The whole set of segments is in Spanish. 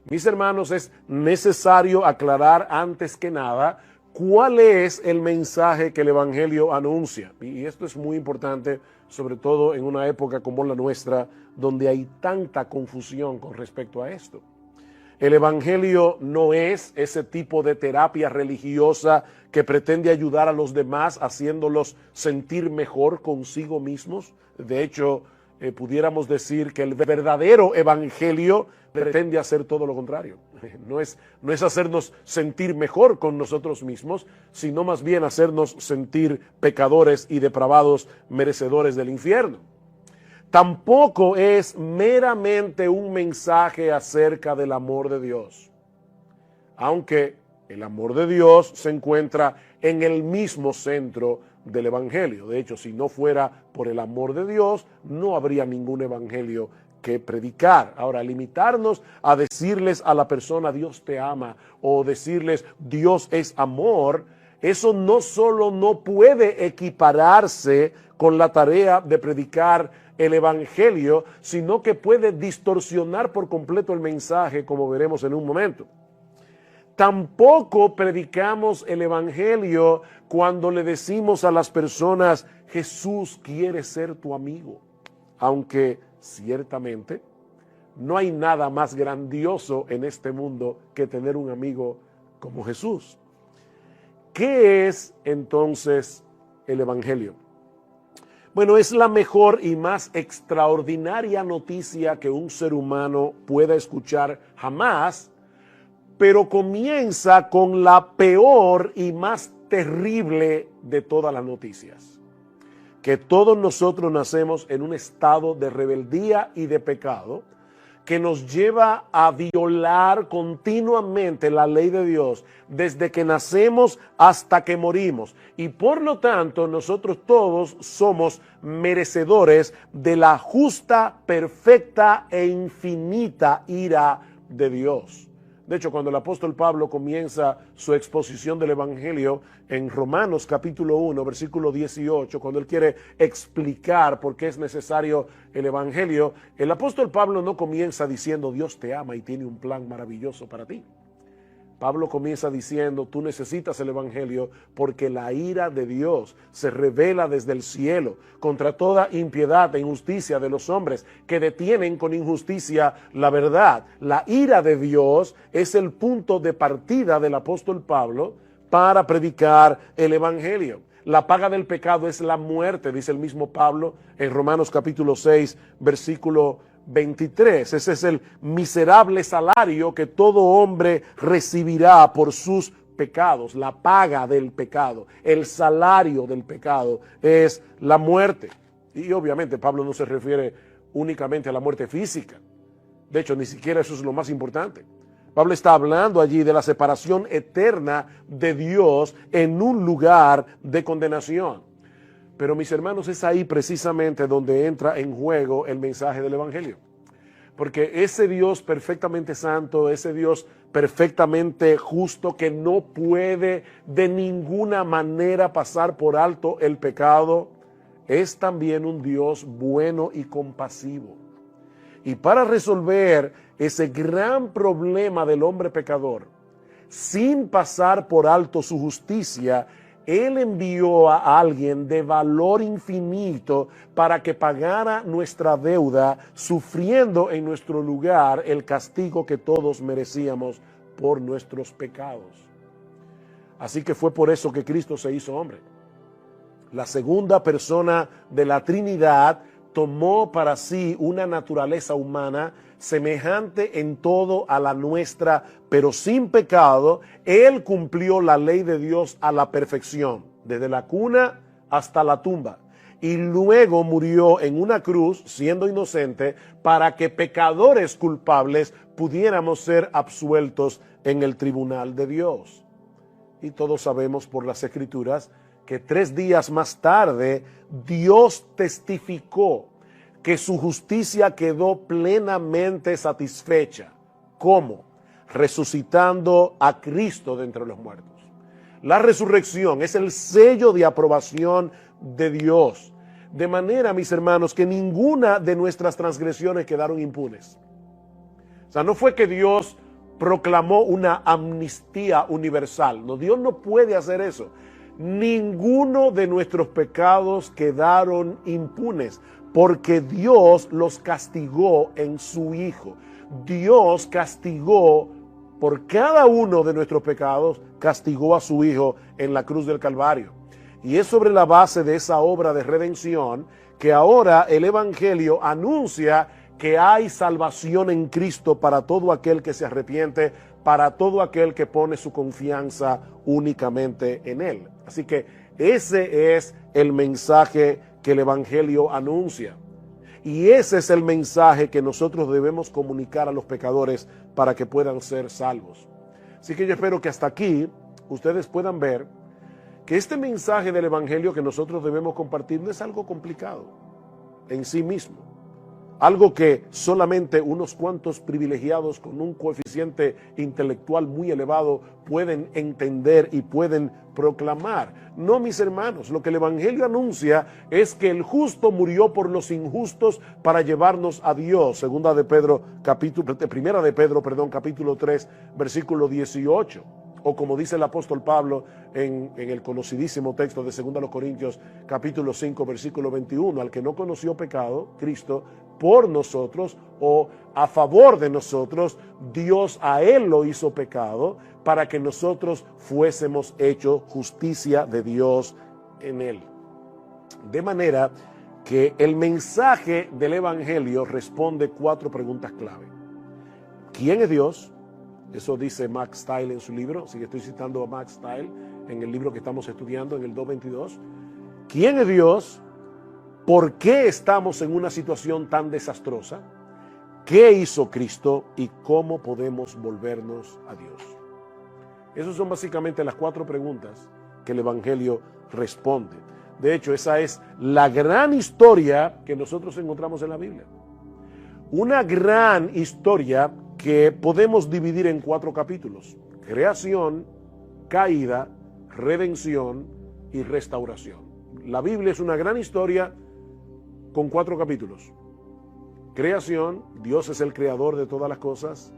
Mis hermanos, es necesario aclarar antes que nada cuál es el mensaje que el Evangelio anuncia. Y esto es muy importante, sobre todo en una época como la nuestra, donde hay tanta confusión con respecto a esto. El Evangelio no es ese tipo de terapia religiosa que pretende ayudar a los demás haciéndolos sentir mejor consigo mismos. De hecho, pudiéramos decir que el verdadero Evangelio pretende hacer todo lo contrario. No es hacernos sentir mejor con nosotros mismos, sino más bien hacernos sentir pecadores y depravados, merecedores del infierno. Tampoco es meramente un mensaje acerca del amor de Dios, aunque el amor de Dios se encuentra en el mismo centro del Evangelio. De hecho, si no fuera por el amor de Dios, no habría ningún Evangelio que predicar. Ahora, limitarnos a decirles a la persona Dios te ama o decirles Dios es amor, eso no solo no puede equipararse con la tarea de predicar el Evangelio, sino que puede distorsionar por completo el mensaje, como veremos en un momento. Tampoco predicamos el Evangelio cuando le decimos a las personas, Jesús quiere ser tu amigo, aunque ciertamente no hay nada más grandioso en este mundo que tener un amigo como Jesús. ¿Qué es entonces el Evangelio? Bueno, es la mejor y más extraordinaria noticia que un ser humano pueda escuchar jamás, pero comienza con la peor y más terrible de todas las noticias. Que todos nosotros nacemos en un estado de rebeldía y de pecado que nos lleva a violar continuamente la ley de Dios desde que nacemos hasta que morimos. Y por lo tanto, nosotros todos somos merecedores de la justa, perfecta e infinita ira de Dios. De hecho, cuando el apóstol Pablo comienza su exposición del Evangelio en Romanos capítulo 1, versículo 18, cuando él quiere explicar por qué es necesario el Evangelio, el apóstol Pablo no comienza diciendo Dios te ama y tiene un plan maravilloso para ti. Pablo comienza diciendo, tú necesitas el Evangelio porque la ira de Dios se revela desde el cielo contra toda impiedad e injusticia de los hombres que detienen con injusticia la verdad. La ira de Dios es el punto de partida del apóstol Pablo para predicar el Evangelio. La paga del pecado es la muerte, dice el mismo Pablo en Romanos capítulo 6, versículo 23. Ese es el miserable salario que todo hombre recibirá por sus pecados. La paga del pecado, el salario del pecado es la muerte. Y obviamente Pablo no se refiere únicamente a la muerte física. De hecho, ni siquiera eso es lo más importante. Pablo está hablando allí de la separación eterna de Dios en un lugar de condenación. Pero mis hermanos, es ahí precisamente donde entra en juego el mensaje del Evangelio. Porque ese Dios perfectamente santo, ese Dios perfectamente justo que no puede de ninguna manera pasar por alto el pecado, es también un Dios bueno y compasivo. Y para resolver ese gran problema del hombre pecador, sin pasar por alto su justicia, Él envió a alguien de valor infinito para que pagara nuestra deuda, sufriendo en nuestro lugar el castigo que todos merecíamos por nuestros pecados. Así que fue por eso que Cristo se hizo hombre. La segunda persona de la Trinidad tomó para sí una naturaleza humana semejante en todo a la nuestra, pero sin pecado. Él cumplió la ley de Dios a la perfección, desde la cuna hasta la tumba. Y luego murió en una cruz, siendo inocente, para que pecadores culpables pudiéramos ser absueltos en el tribunal de Dios. Y todos sabemos por las Escrituras que 3 días más tarde Dios testificó que su justicia quedó plenamente satisfecha. ¿Cómo? Resucitando a Cristo de entre los muertos. La resurrección es el sello de aprobación de Dios. De manera, mis hermanos, que ninguna de nuestras transgresiones quedaron impunes. O sea, no fue que Dios proclamó una amnistía universal. No, Dios no puede hacer eso. Ninguno de nuestros pecados quedaron impunes, porque Dios los castigó en su Hijo. Dios castigó por cada uno de nuestros pecados, castigó a su Hijo en la cruz del Calvario. Y es sobre la base de esa obra de redención que ahora el Evangelio anuncia que hay salvación en Cristo para todo aquel que se arrepiente, para todo aquel que pone su confianza únicamente en Él. Así que ese es el mensaje que el Evangelio anuncia. Y ese es el mensaje que nosotros debemos comunicar a los pecadores para que puedan ser salvos. Así que yo espero que hasta aquí ustedes puedan ver que este mensaje del Evangelio que nosotros debemos compartir no es algo complicado en sí mismo. Algo que solamente unos cuantos privilegiados con un coeficiente intelectual muy elevado pueden entender y pueden proclamar. No, mis hermanos, lo que el Evangelio anuncia es que el justo murió por los injustos para llevarnos a Dios. Primera de Pedro, capítulo 3, versículo 18. O como dice el apóstol Pablo en el conocidísimo texto de 2 Corintios, capítulo 5, versículo 21, al que no conoció pecado, Cristo, por nosotros o a favor de nosotros, Dios a él lo hizo pecado para que nosotros fuésemos hechos justicia de Dios en él. De manera que el mensaje del Evangelio responde 4 preguntas clave. ¿Quién es Dios? Eso dice Max Stiles en su libro. Sí, estoy citando a Max Stiles en el libro que estamos estudiando, en el 222. ¿Quién es Dios? ¿Por qué estamos en una situación tan desastrosa? ¿Qué hizo Cristo? ¿Y cómo podemos volvernos a Dios? Esas son básicamente las 4 preguntas que el Evangelio responde. De hecho, esa es la gran historia que nosotros encontramos en la Biblia. Una gran historia que podemos dividir en 4 capítulos: creación, caída, redención y restauración. La Biblia es una gran historia con 4 capítulos. Creación, Dios es el creador de todas las cosas.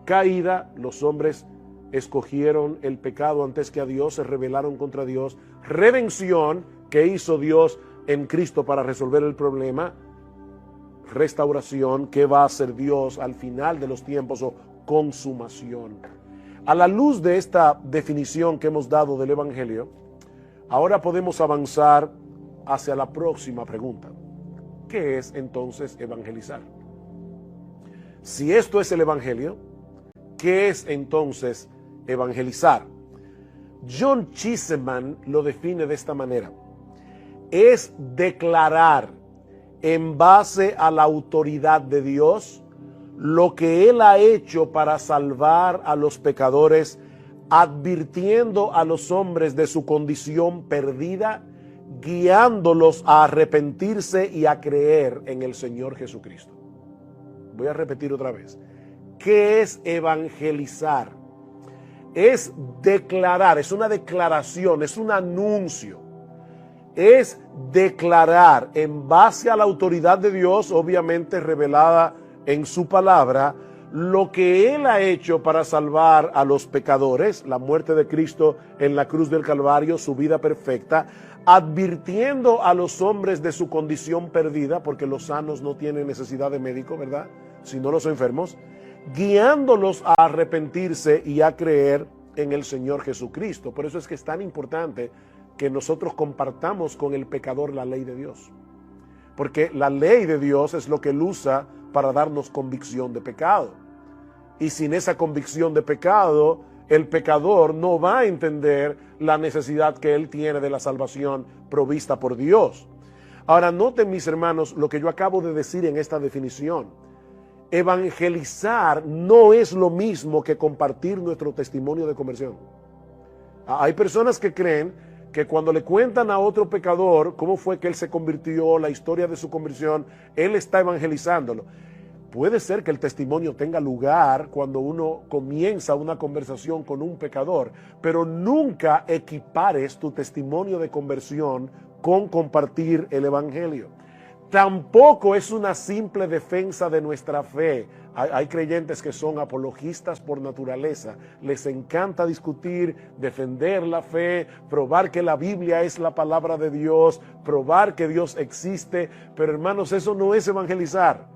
Caída, los hombres escogieron el pecado antes que a Dios, se rebelaron contra Dios. Redención, que hizo Dios en Cristo para resolver el problema. Restauración, que va a hacer Dios al final de los tiempos, o consumación. A la luz de esta definición que hemos dado del Evangelio, ahora podemos avanzar hacia la próxima pregunta. ¿Qué es entonces evangelizar? Si esto es el Evangelio, ¿qué es entonces evangelizar? John Cheeseman lo define de esta manera: es declarar en base a la autoridad de Dios lo que Él ha hecho para salvar a los pecadores, advirtiendo a los hombres de su condición perdida, guiándolos a arrepentirse y a creer en el Señor Jesucristo. Voy a repetir otra vez. ¿Qué es evangelizar? Es declarar, es una declaración, es un anuncio. Es declarar en base a la autoridad de Dios, obviamente revelada en su palabra, lo que Él ha hecho para salvar a los pecadores, la muerte de Cristo en la cruz del Calvario, su vida perfecta, advirtiendo a los hombres de su condición perdida, porque los sanos no tienen necesidad de médico, ¿verdad?, sino los enfermos, guiándolos a arrepentirse y a creer en el Señor Jesucristo. Por eso es que es tan importante que nosotros compartamos con el pecador la ley de Dios, porque la ley de Dios es lo que Él usa para darnos convicción de pecado, y sin esa convicción de pecado, el pecador no va a entender la necesidad que él tiene de la salvación provista por Dios. Ahora, noten, mis hermanos, lo que yo acabo de decir en esta definición. Evangelizar no es lo mismo que compartir nuestro testimonio de conversión. Hay personas que creen que cuando le cuentan a otro pecador cómo fue que él se convirtió, la historia de su conversión, él está evangelizándolo. Puede ser que el testimonio tenga lugar cuando uno comienza una conversación con un pecador, pero nunca equipares tu testimonio de conversión con compartir el Evangelio. Tampoco es una simple defensa de nuestra fe. Hay creyentes que son apologistas por naturaleza. Les encanta discutir, defender la fe, probar que la Biblia es la palabra de Dios, probar que Dios existe. Pero hermanos, eso no es evangelizar.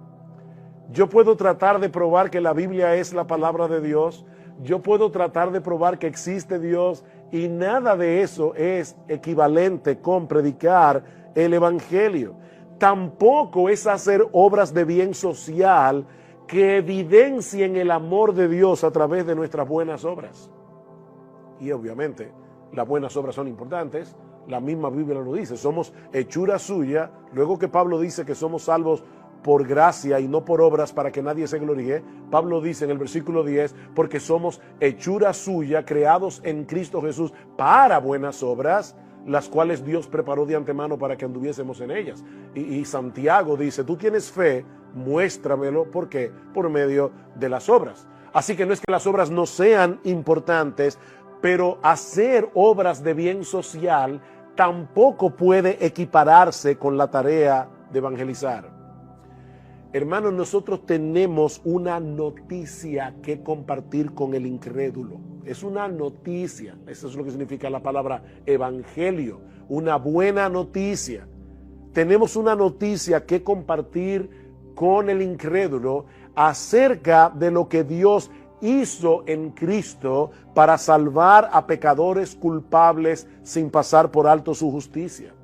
Yo puedo tratar de probar que la Biblia es la palabra de Dios. Yo puedo tratar de probar que existe Dios, y nada de eso es equivalente con predicar el evangelio. Tampoco es hacer obras de bien social que evidencien el amor de Dios a través de nuestras buenas obras. Y obviamente las buenas obras son importantes, la misma Biblia lo dice, somos hechura suya. Luego que Pablo dice que somos salvos por gracia y no por obras para que nadie se gloríe, Pablo dice en el versículo 10, porque somos hechura suya, creados en Cristo Jesús para buenas obras, las cuales Dios preparó de antemano para que anduviésemos en ellas. Y Santiago dice, tú tienes fe, muéstramelo. ¿Por qué? Por medio de las obras. Así que no es que las obras no sean importantes, pero hacer obras de bien social tampoco puede equipararse con la tarea de evangelizar. Hermanos, nosotros tenemos una noticia que compartir con el incrédulo. Es una noticia, eso es lo que significa la palabra evangelio, una buena noticia. Tenemos una noticia que compartir con el incrédulo acerca de lo que Dios hizo en Cristo para salvar a pecadores culpables sin pasar por alto su justicia.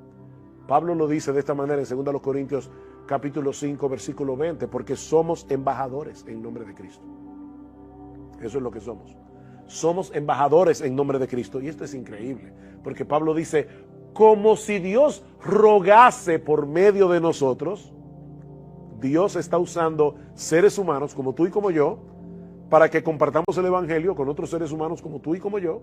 Pablo lo dice de esta manera en 2 Corintios capítulo 5, versículo 20, porque somos embajadores en nombre de Cristo. Eso es lo que somos. Somos embajadores en nombre de Cristo. Y esto es increíble, porque Pablo dice, como si Dios rogase por medio de nosotros. Dios está usando seres humanos como tú y como yo, para que compartamos el evangelio con otros seres humanos como tú y como yo.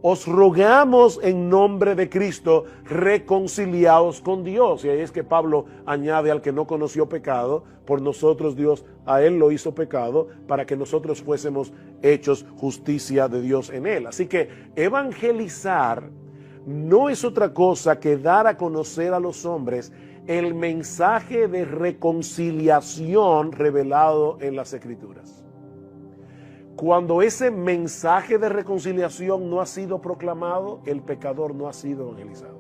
Os rogamos en nombre de Cristo, reconciliados con Dios. Y ahí es que Pablo añade al que no conoció pecado, por nosotros Dios a él lo hizo pecado, para que nosotros fuésemos hechos justicia de Dios en él. Así que evangelizar no es otra cosa que dar a conocer a los hombres el mensaje de reconciliación revelado en las Escrituras. Cuando ese mensaje de reconciliación no ha sido proclamado, el pecador no ha sido evangelizado.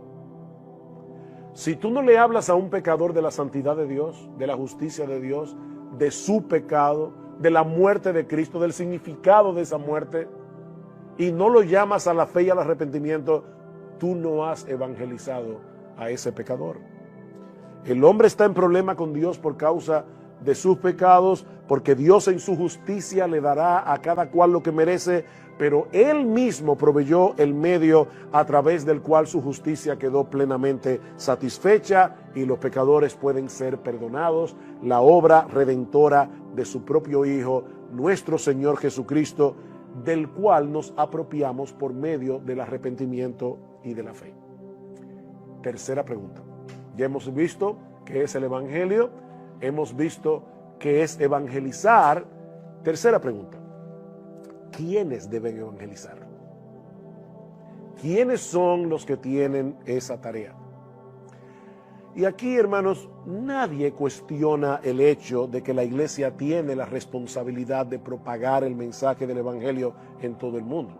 Si tú no le hablas a un pecador de la santidad de Dios, de la justicia de Dios, de su pecado, de la muerte de Cristo, del significado de esa muerte, y no lo llamas a la fe y al arrepentimiento, tú no has evangelizado a ese pecador. El hombre está en problema con Dios por causa de sus pecados, porque Dios en su justicia le dará a cada cual lo que merece, pero Él mismo proveyó el medio a través del cual su justicia quedó plenamente satisfecha y los pecadores pueden ser perdonados. La obra redentora de su propio Hijo, nuestro Señor Jesucristo, del cual nos apropiamos por medio del arrepentimiento y de la fe. Tercera pregunta. Ya hemos visto qué es el evangelio, hemos visto qué es evangelizar. Tercera pregunta. ¿Quiénes deben evangelizar? ¿Quiénes son los que tienen esa tarea? Y aquí, hermanos, nadie cuestiona el hecho de que la iglesia tiene la responsabilidad de propagar el mensaje del evangelio en todo el mundo.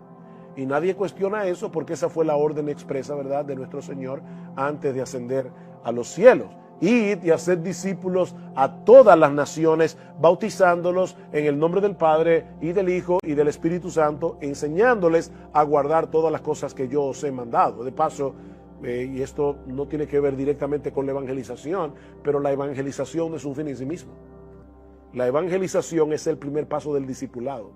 Y nadie cuestiona eso porque esa fue la orden expresa, ¿verdad?, de nuestro Señor antes de ascender a los cielos. Id y hacer discípulos a todas las naciones, bautizándolos en el nombre del Padre y del Hijo y del Espíritu Santo, enseñándoles a guardar todas las cosas que yo os he mandado. De paso, y esto no tiene que ver directamente con la evangelización, pero la evangelización no es un fin en sí mismo. La evangelización es el primer paso del discipulado.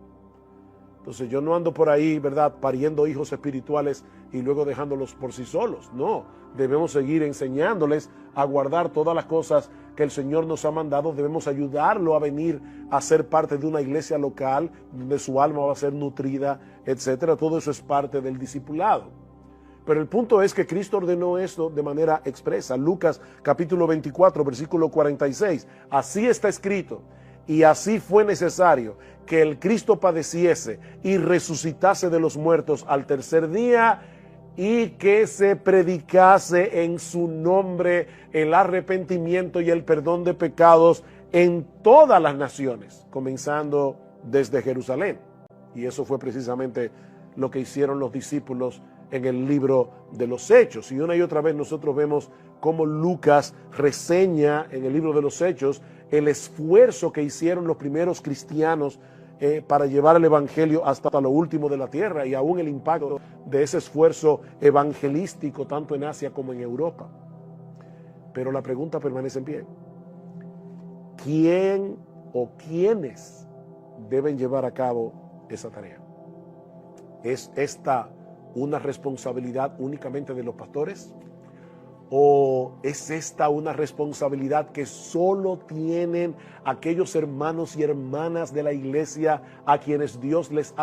Entonces yo no ando por ahí, ¿verdad?, pariendo hijos espirituales y luego dejándolos por sí solos. No, debemos seguir enseñándoles a guardar todas las cosas que el Señor nos ha mandado. Debemos ayudarlo a venir a ser parte de una iglesia local donde su alma va a ser nutrida, etcétera. Todo eso es parte del discipulado. Pero el punto es que Cristo ordenó esto de manera expresa. Lucas capítulo 24, versículo 46. Así está escrito. Y así fue necesario que el Cristo padeciese y resucitase de los muertos al tercer día, y que se predicase en su nombre el arrepentimiento y el perdón de pecados en todas las naciones, comenzando desde Jerusalén. Y eso fue precisamente lo que hicieron los discípulos en el libro de los Hechos. Y una y otra vez nosotros vemos cómo Lucas reseña en el libro de los Hechos el esfuerzo que hicieron los primeros cristianos para llevar el evangelio hasta lo último de la tierra, y aún el impacto de ese esfuerzo evangelístico tanto en Asia como en Europa. Pero la pregunta permanece en pie: ¿quién o quiénes deben llevar a cabo esa tarea? ¿Es esta una responsabilidad únicamente de los pastores? ¿O es esta una responsabilidad que solo tienen aquellos hermanos y hermanas de la iglesia a quienes Dios les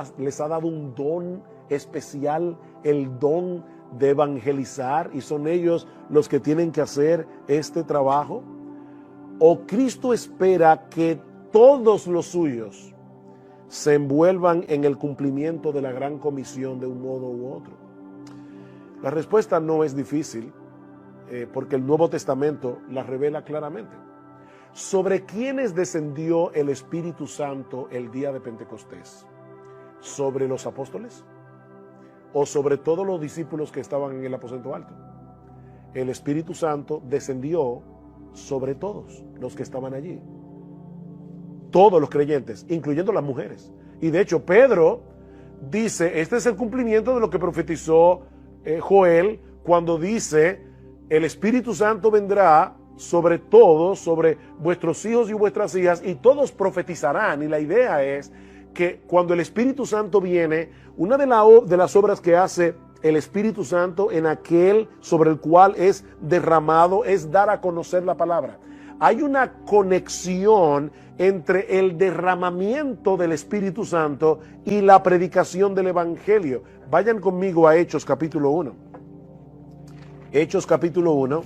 ha dado un don especial, el don de evangelizar, y son ellos los que tienen que hacer este trabajo? ¿O Cristo espera que todos los suyos se envuelvan en el cumplimiento de la gran comisión de un modo u otro? La respuesta no es difícil, porque el Nuevo Testamento la revela claramente. ¿Sobre quiénes descendió el Espíritu Santo el día de Pentecostés? ¿Sobre los apóstoles? ¿O sobre todos los discípulos que estaban en el aposento alto? El Espíritu Santo descendió sobre todos los que estaban allí. Todos los creyentes, incluyendo las mujeres. Y de hecho Pedro dice, este es el cumplimiento de lo que profetizó Joel, cuando dice: el Espíritu Santo vendrá sobre todos, sobre vuestros hijos y vuestras hijas, y todos profetizarán. Y la idea es que cuando el Espíritu Santo viene, una de las obras que hace el Espíritu Santo en aquel sobre el cual es derramado es dar a conocer la palabra. Hay una conexión entre el derramamiento del Espíritu Santo y la predicación del Evangelio. Vayan conmigo a Hechos capítulo 1. Hechos capítulo 1,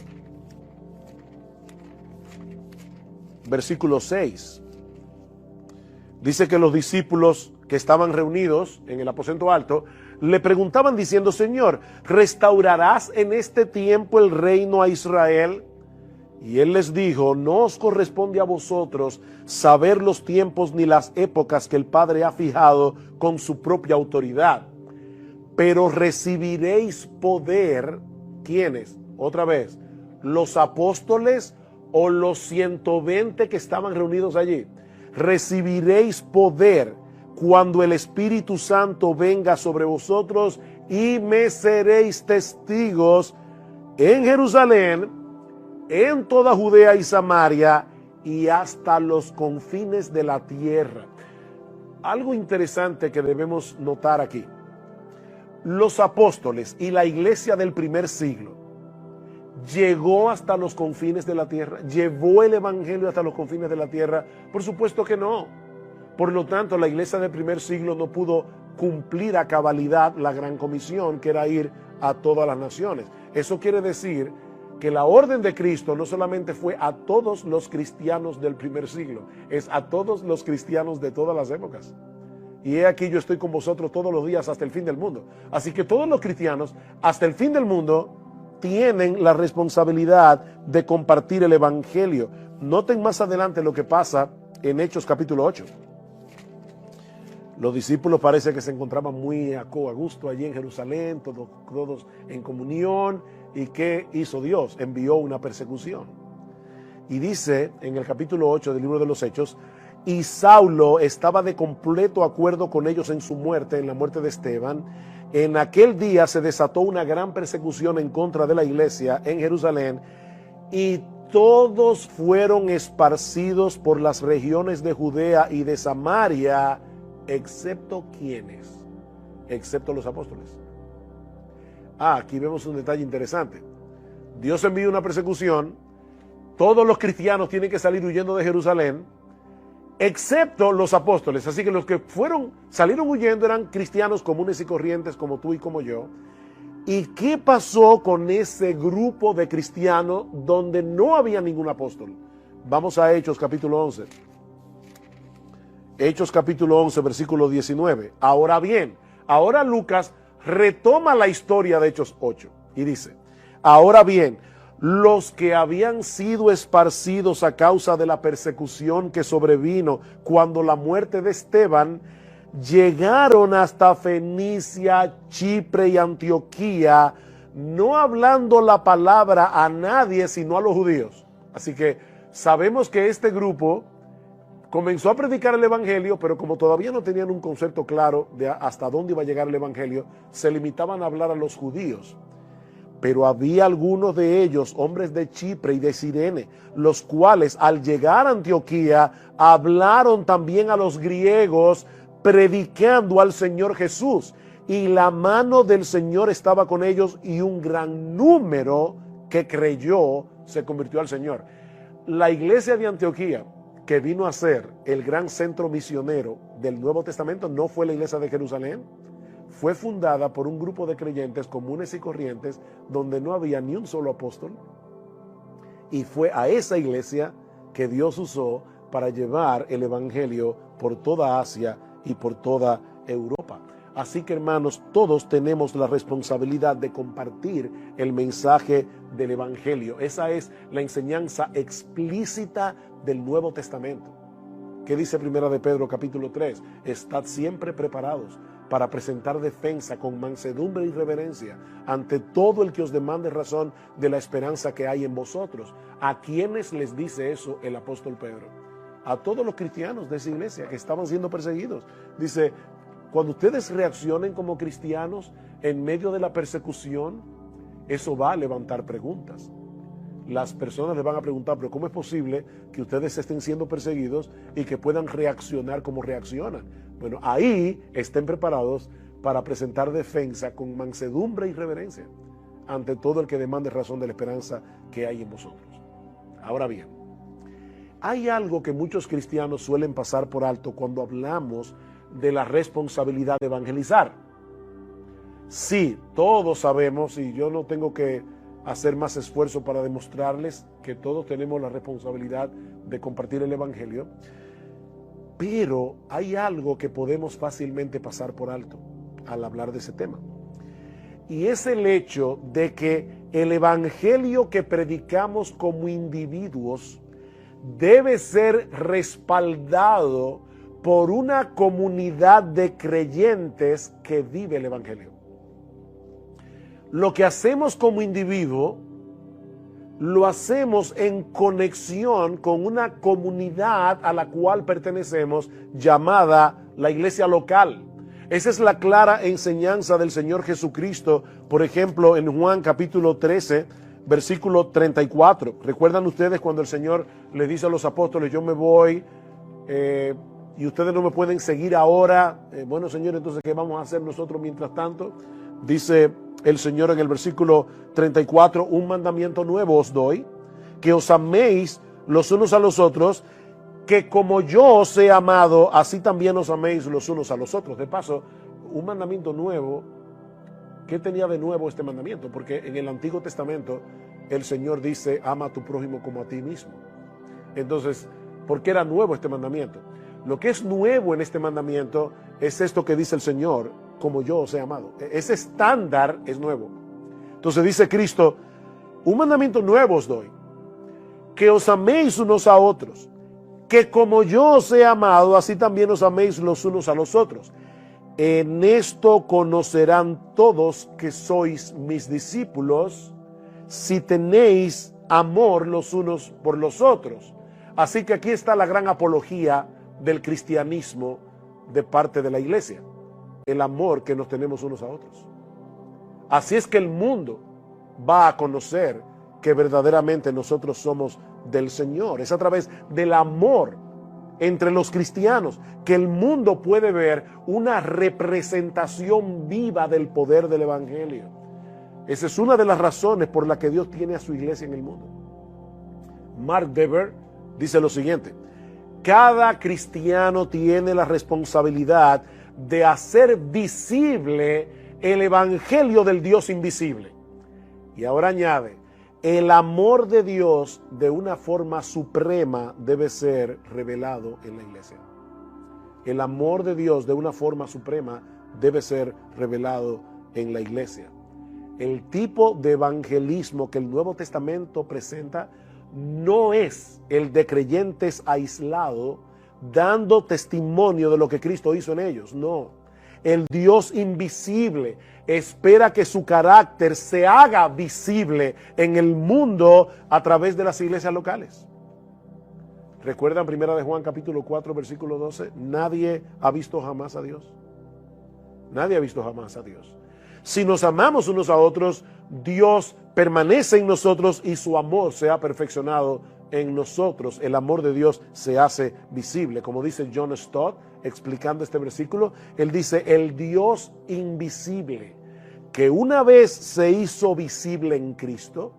versículo 6. Dice que los discípulos que estaban reunidos en el aposento alto le preguntaban diciendo: Señor, ¿restaurarás en este tiempo el reino a Israel? Y él les dijo: no os corresponde a vosotros saber los tiempos ni las épocas que el Padre ha fijado con su propia autoridad, pero recibiréis poder. ¿Quiénes? Otra vez, ¿los apóstoles o los 120 que estaban reunidos allí? Recibiréis poder cuando el Espíritu Santo venga sobre vosotros, y me seréis testigos en Jerusalén, en toda Judea y Samaria, y hasta los confines de la tierra. Algo interesante que debemos notar aquí: los apóstoles y la iglesia del primer siglo llegó hasta los confines de la tierra, llevó el evangelio hasta los confines de la tierra. Por supuesto que no. Por lo tanto, la iglesia del primer siglo no pudo cumplir a cabalidad la gran comisión, que era ir a todas las naciones. Eso quiere decir que la orden de Cristo no solamente fue a todos los cristianos del primer siglo, es a todos los cristianos de todas las épocas. Y he aquí, yo estoy con vosotros todos los días hasta el fin del mundo. Así que todos los cristianos hasta el fin del mundo tienen la responsabilidad de compartir el evangelio. Noten más adelante lo que pasa en Hechos capítulo 8. Los discípulos parece que se encontraban muy a gusto allí en Jerusalén, todos en comunión. ¿Y qué hizo Dios? Envió una persecución. Y dice en el capítulo 8 del libro de los Hechos: y Saulo estaba de completo acuerdo con ellos en su muerte, en la muerte de Esteban. En aquel día se desató una gran persecución en contra de la iglesia en Jerusalén, y todos fueron esparcidos por las regiones de Judea y de Samaria, excepto ¿quiénes? Excepto los apóstoles. Aquí vemos un detalle interesante. Dios envía una persecución, todos los cristianos tienen que salir huyendo de Jerusalén, excepto los apóstoles. Así que los que salieron huyendo eran cristianos comunes y corrientes como tú y como yo. ¿Y qué pasó con ese grupo de cristianos donde no había ningún apóstol? Vamos a Hechos capítulo 11. Hechos capítulo 11, versículo 19. Ahora bien, ahora Lucas retoma la historia de Hechos 8 y dice: ahora bien, los que habían sido esparcidos a causa de la persecución que sobrevino cuando la muerte de Esteban, llegaron hasta Fenicia, Chipre y Antioquía, no hablando la palabra a nadie sino a los judíos. Así que sabemos que este grupo comenzó a predicar el evangelio, pero como todavía no tenían un concepto claro de hasta dónde iba a llegar el evangelio, se limitaban a hablar a los judíos. Pero había algunos de ellos, hombres de Chipre y de Cirene, los cuales al llegar a Antioquía hablaron también a los griegos, predicando al Señor Jesús. Y la mano del Señor estaba con ellos, y un gran número que creyó se convirtió al Señor. La iglesia de Antioquía, que vino a ser el gran centro misionero del Nuevo Testamento, no fue la iglesia de Jerusalén. Fue fundada por un grupo de creyentes comunes y corrientes donde no había ni un solo apóstol, y fue a esa iglesia que Dios usó para llevar el evangelio por toda Asia y por toda Europa. Así que, hermanos, todos tenemos la responsabilidad de compartir el mensaje del evangelio. Esa es la enseñanza explícita del Nuevo Testamento. ¿Qué dice Primera de Pedro capítulo 3? Estad siempre preparados para presentar defensa con mansedumbre y reverencia ante todo el que os demande razón de la esperanza que hay en vosotros. ¿A quiénes les dice eso el apóstol Pedro? A todos los cristianos de esa iglesia que estaban siendo perseguidos. Dice: cuando ustedes reaccionen como cristianos en medio de la persecución, eso va a levantar preguntas. Las personas les van a preguntar: pero ¿cómo es posible que ustedes estén siendo perseguidos y que puedan reaccionar como reaccionan? Bueno, ahí estén preparados para presentar defensa con mansedumbre y reverencia ante todo el que demande razón de la esperanza que hay en vosotros. Ahora bien, hay algo que muchos cristianos suelen pasar por alto cuando hablamos de la responsabilidad de evangelizar. Sí, todos sabemos, y yo no tengo que hacer más esfuerzo para demostrarles que todos tenemos la responsabilidad de compartir el evangelio, pero hay algo que podemos fácilmente pasar por alto al hablar de ese tema, y es el hecho de que el evangelio que predicamos como individuos debe ser respaldado por una comunidad de creyentes que vive el evangelio. Lo que hacemos como individuo, lo hacemos en conexión con una comunidad a la cual pertenecemos, llamada la iglesia local. Esa es la clara enseñanza del Señor Jesucristo, por ejemplo, en Juan capítulo 13, versículo 34. ¿Recuerdan ustedes cuando el Señor le dice a los apóstoles: yo me voy y ustedes no me pueden seguir ahora? Bueno, Señor, entonces, ¿qué vamos a hacer nosotros mientras tanto? Dice el Señor en el versículo 34: un mandamiento nuevo os doy, que os améis los unos a los otros, que como yo os he amado, así también os améis los unos a los otros. De paso, un mandamiento nuevo. ¿Qué tenía de nuevo este mandamiento? Porque en el Antiguo Testamento el Señor dice: ama a tu prójimo como a ti mismo. Entonces, ¿por qué era nuevo este mandamiento? Lo que es nuevo en este mandamiento es esto que dice el Señor: como yo os he amado. Ese estándar es nuevo. Entonces dice Cristo: un mandamiento nuevo os doy, que os améis unos a otros, que como yo os he amado, así también os améis los unos a los otros. En esto conocerán todos que sois mis discípulos, si tenéis amor los unos por los otros. Así que aquí está la gran apología del cristianismo de parte de la iglesia: el amor que nos tenemos unos a otros. Así es que el mundo va a conocer que verdaderamente nosotros somos del Señor. Es a través del amor entre los cristianos que el mundo puede ver una representación viva del poder del evangelio. Esa es una de las razones por la que Dios tiene a su iglesia en el mundo. Mark Dever dice lo siguiente: cada cristiano tiene la responsabilidad de hacer visible el evangelio del Dios invisible. Y ahora añade: el amor de Dios de una forma suprema debe ser revelado en la iglesia. El amor de Dios de una forma suprema debe ser revelado en la iglesia. El tipo de evangelismo que el Nuevo Testamento presenta no es el de creyentes aislados dando testimonio de lo que Cristo hizo en ellos. No. El Dios invisible espera que su carácter se haga visible en el mundo a través de las iglesias locales. ¿Recuerdan 1 de Juan capítulo 4 versículo 12? Nadie ha visto jamás a Dios. Nadie ha visto jamás a Dios. Si nos amamos unos a otros, Dios permanece en nosotros y su amor se ha perfeccionado en nosotros. El amor de Dios se hace visible. Como dice John Stott, explicando este versículo, él dice, el Dios invisible, que una vez se hizo visible en Cristo,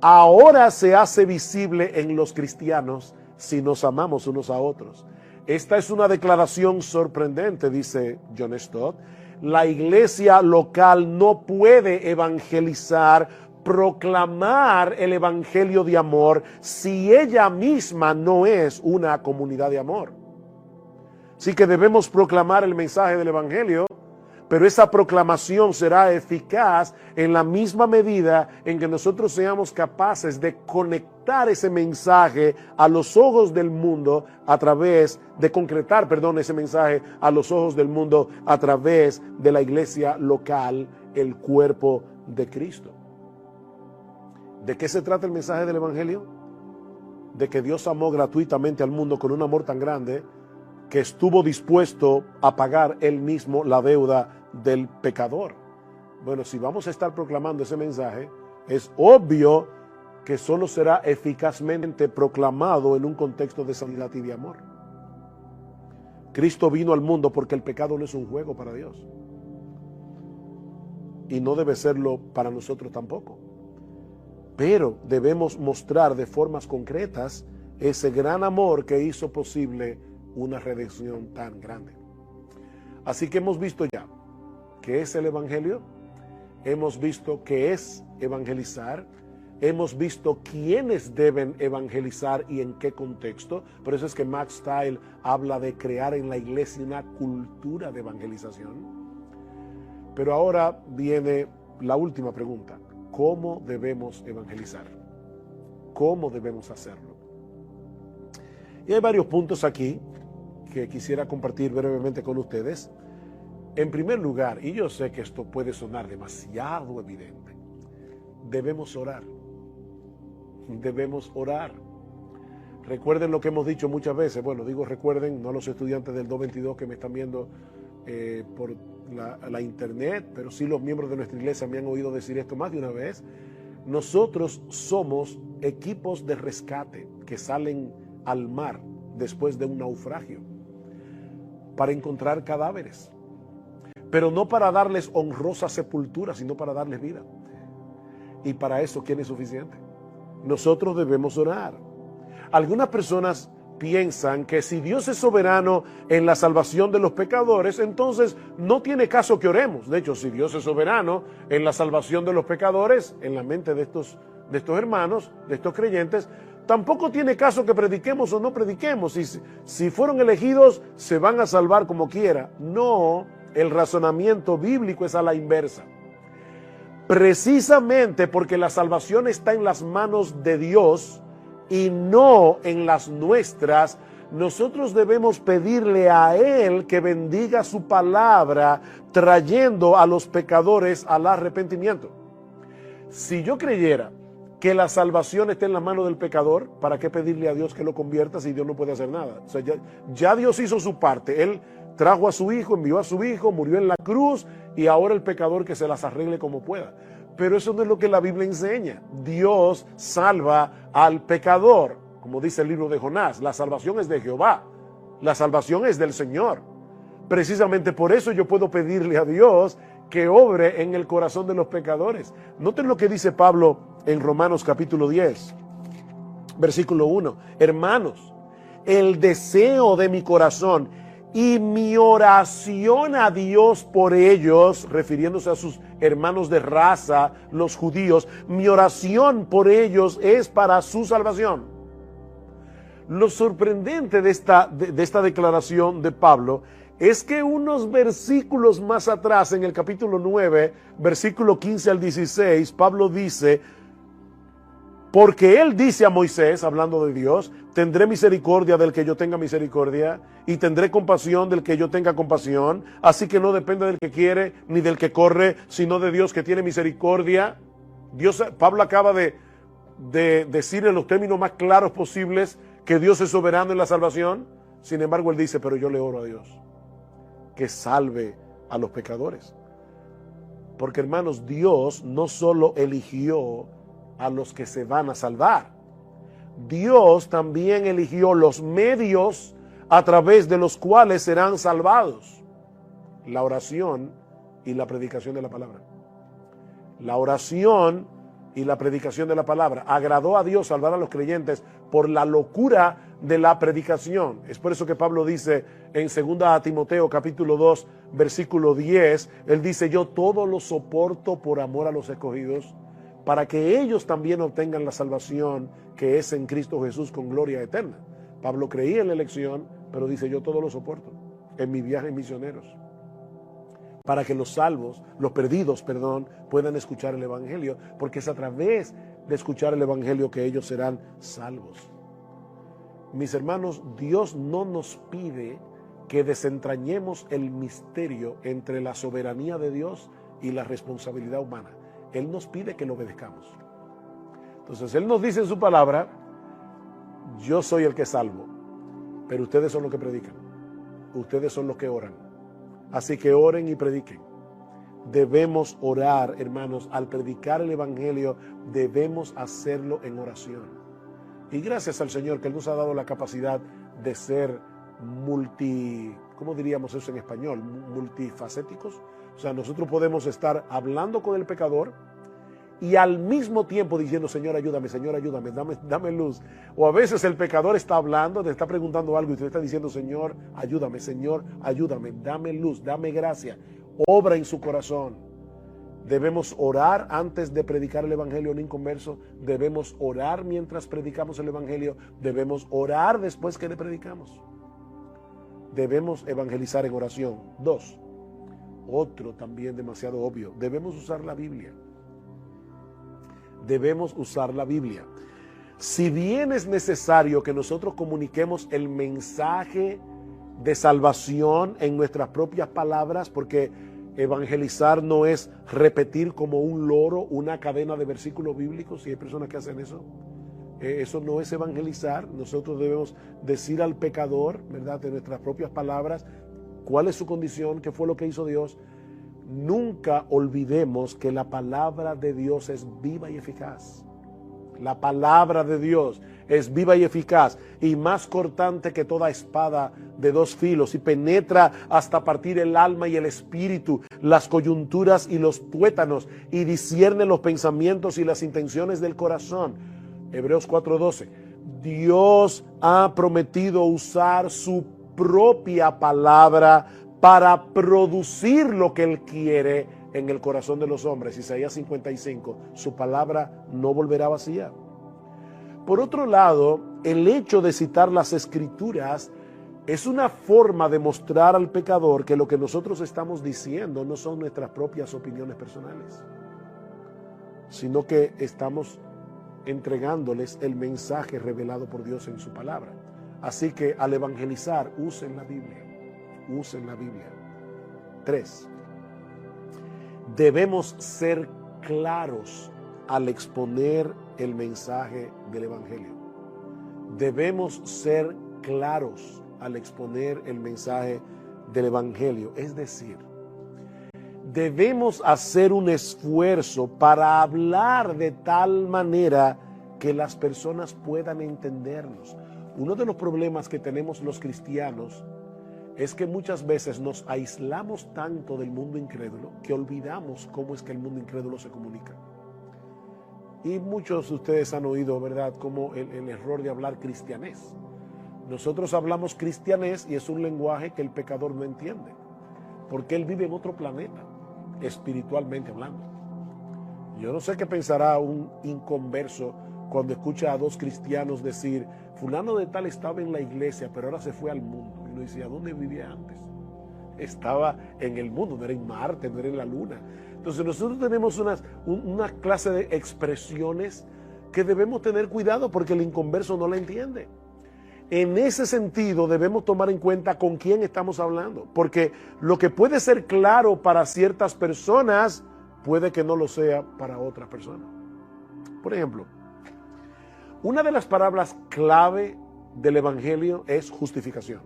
ahora se hace visible en los cristianos si nos amamos unos a otros. Esta es una declaración sorprendente, dice John Stott. La iglesia local no puede evangelizar, proclamar el evangelio de amor si ella misma no es una comunidad de amor. Así que debemos proclamar el mensaje del evangelio, pero esa proclamación será eficaz en la misma medida en que nosotros seamos capaces de conectar ese mensaje a los ojos del mundo a través de concretar, ese mensaje a los ojos del mundo a través de la iglesia local, el cuerpo de Cristo. ¿De qué se trata el mensaje del evangelio? De que Dios amó gratuitamente al mundo con un amor tan grande que estuvo dispuesto a pagar él mismo la deuda del pecador. Bueno, si vamos a estar proclamando ese mensaje, es obvio que solo será eficazmente proclamado en un contexto de sanidad y de amor. Cristo vino al mundo porque el pecado no es un juego para Dios. Y no debe serlo para nosotros tampoco. Pero debemos mostrar de formas concretas ese gran amor que hizo posible una redención tan grande. Así que hemos visto ya qué es el evangelio, hemos visto qué es evangelizar, hemos visto quiénes deben evangelizar y en qué contexto. Por eso es que Max Stiles habla de crear en la iglesia una cultura de evangelización. Pero ahora viene la última pregunta: ¿cómo debemos evangelizar? ¿Cómo debemos hacerlo? Y hay varios puntos aquí que quisiera compartir brevemente con ustedes. En primer lugar, y yo sé que esto puede sonar demasiado evidente, debemos orar. Debemos orar. Recuerden lo que hemos dicho muchas veces. Bueno, digo recuerden, no a los estudiantes del 222 que me están viendo por la internet, pero sí los miembros de nuestra iglesia me han oído decir esto más de una vez. Nosotros somos equipos de rescate que salen al mar después de un naufragio para encontrar cadáveres, pero no para darles honrosa sepultura, sino para darles vida. Y para eso, ¿quién es suficiente? Nosotros debemos orar. Algunas personas piensan que si Dios es soberano en la salvación de los pecadores, entonces no tiene caso que oremos. De hecho, si Dios es soberano en la salvación de los pecadores, en la mente de estos hermanos, de estos creyentes, tampoco tiene caso que prediquemos o no prediquemos. Si fueron elegidos, se van a salvar como quiera. No, el razonamiento bíblico es a la inversa. Precisamente porque la salvación está en las manos de Dios y no en las nuestras, nosotros debemos pedirle a Él que bendiga su palabra, trayendo a los pecadores al arrepentimiento. Si yo creyera que la salvación está en la mano del pecador, ¿para qué pedirle a Dios que lo convierta si Dios no puede hacer nada? O sea, ya Dios hizo su parte. Él trajo a su hijo, envió a su hijo, murió en la cruz, y ahora el pecador que se las arregle como pueda. Pero eso no es lo que la Biblia enseña. Dios salva al pecador. Como dice el libro de Jonás, la salvación es de Jehová. La salvación es del Señor. Precisamente por eso yo puedo pedirle a Dios que obre en el corazón de los pecadores. Noten lo que dice Pablo en Romanos capítulo 10, versículo 1. Hermanos, el deseo de mi corazón y mi oración a Dios por ellos, refiriéndose a sus hermanos de raza, los judíos, mi oración por ellos es para su salvación. Lo sorprendente de esta declaración de Pablo es que unos versículos más atrás, en el capítulo 9, versículo 15 al 16, Pablo dice, porque él dice a Moisés, hablando de Dios, tendré misericordia del que yo tenga misericordia y tendré compasión del que yo tenga compasión, así que no depende del que quiere ni del que corre, sino de Dios que tiene misericordia. Pablo acaba de decir en los términos más claros posibles que Dios es soberano en la salvación. Sin embargo, él dice, pero yo le oro a Dios que salve a los pecadores. Porque, hermanos, Dios no solo eligió a los que se van a salvar, Dios también eligió los medios a través de los cuales serán salvados: la oración y la predicación de la palabra. La oración y la predicación de la palabra. Agradó a Dios salvar a los creyentes por la locura de la predicación. Es por eso que Pablo dice en 2 Timoteo capítulo 2 versículo 10, él dice, yo todo lo soporto por amor a los escogidos, para que ellos también obtengan la salvación que es en Cristo Jesús con gloria eterna. Pablo creía en la elección, pero dice, yo todo lo soporto en mi viaje misioneros, para que los salvos, los perdidos, puedan escuchar el evangelio, porque es a través de escuchar el evangelio que ellos serán salvos. Mis hermanos, Dios no nos pide que desentrañemos el misterio entre la soberanía de Dios y la responsabilidad humana. Él nos pide que lo obedezcamos. Entonces, Él nos dice en su palabra, yo soy el que salvo, pero ustedes son los que predican, ustedes son los que oran. Así que oren y prediquen. Debemos orar, hermanos, al predicar el evangelio, debemos hacerlo en oración. Y gracias al Señor que Él nos ha dado la capacidad de ser ¿cómo diríamos eso en español? Multifacéticos. O sea, nosotros podemos estar hablando con el pecador y al mismo tiempo diciendo, Señor, ayúdame, dame luz. O a veces el pecador está hablando, te está preguntando algo y usted está diciendo, Señor, ayúdame, dame luz, dame gracia, obra en su corazón. Debemos orar antes de predicar el evangelio a un inconverso, debemos orar mientras predicamos el evangelio, debemos orar después que le predicamos. Debemos evangelizar en oración. 2, otro también demasiado obvio, debemos usar la Biblia. Debemos usar la Biblia. Si bien es necesario que nosotros comuniquemos el mensaje de salvación en nuestras propias palabras, porque evangelizar no es repetir como un loro una cadena de versículos bíblicos, si hay personas que hacen eso. Eso no es evangelizar. Nosotros debemos decir al pecador, ¿verdad?, de nuestras propias palabras, cuál es su condición, qué fue lo que hizo Dios. Nunca olvidemos que la palabra de Dios es viva y eficaz. La palabra de Dios es viva y eficaz y más cortante que toda espada de 2 filos y penetra hasta partir el alma y el espíritu, las coyunturas y los tuétanos, y discierne los pensamientos y las intenciones del corazón. Hebreos 4:12. Dios ha prometido usar su propia palabra para producir lo que Él quiere en el corazón de los hombres. Isaías 55, su palabra no volverá vacía. Por otro lado, el hecho de citar las Escrituras es una forma de mostrar al pecador que lo que nosotros estamos diciendo no son nuestras propias opiniones personales, sino que estamos entregándoles el mensaje revelado por Dios en su palabra. Así que al evangelizar, usen la Biblia. Usen la Biblia. 3. Debemos ser claros al exponer el mensaje del evangelio. Debemos ser claros al exponer el mensaje del evangelio. Es decir, debemos hacer un esfuerzo para hablar de tal manera que las personas puedan entendernos. Uno de los problemas que tenemos los cristianos es que muchas veces nos aislamos tanto del mundo incrédulo que olvidamos cómo es que el mundo incrédulo se comunica. Y muchos de ustedes han oído, ¿verdad?, como el error de hablar cristianés. Nosotros hablamos cristianés y es un lenguaje que el pecador no entiende, porque él vive en otro planeta, espiritualmente hablando. Yo no sé qué pensará un inconverso cuando escucha a 2 cristianos decir, fulano de tal estaba en la iglesia, pero ahora se fue al mundo. Y uno dice, ¿a dónde vivía antes? estaba en el mundo, no era en Marte, no era en la Luna. Entonces nosotros tenemos una clase de expresiones que debemos tener cuidado porque el inconverso no la entiende. En ese sentido debemos tomar en cuenta con quién estamos hablando, porque lo que puede ser claro para ciertas personas puede que no lo sea para otras personas. Por ejemplo, una de las palabras clave del Evangelio es justificación.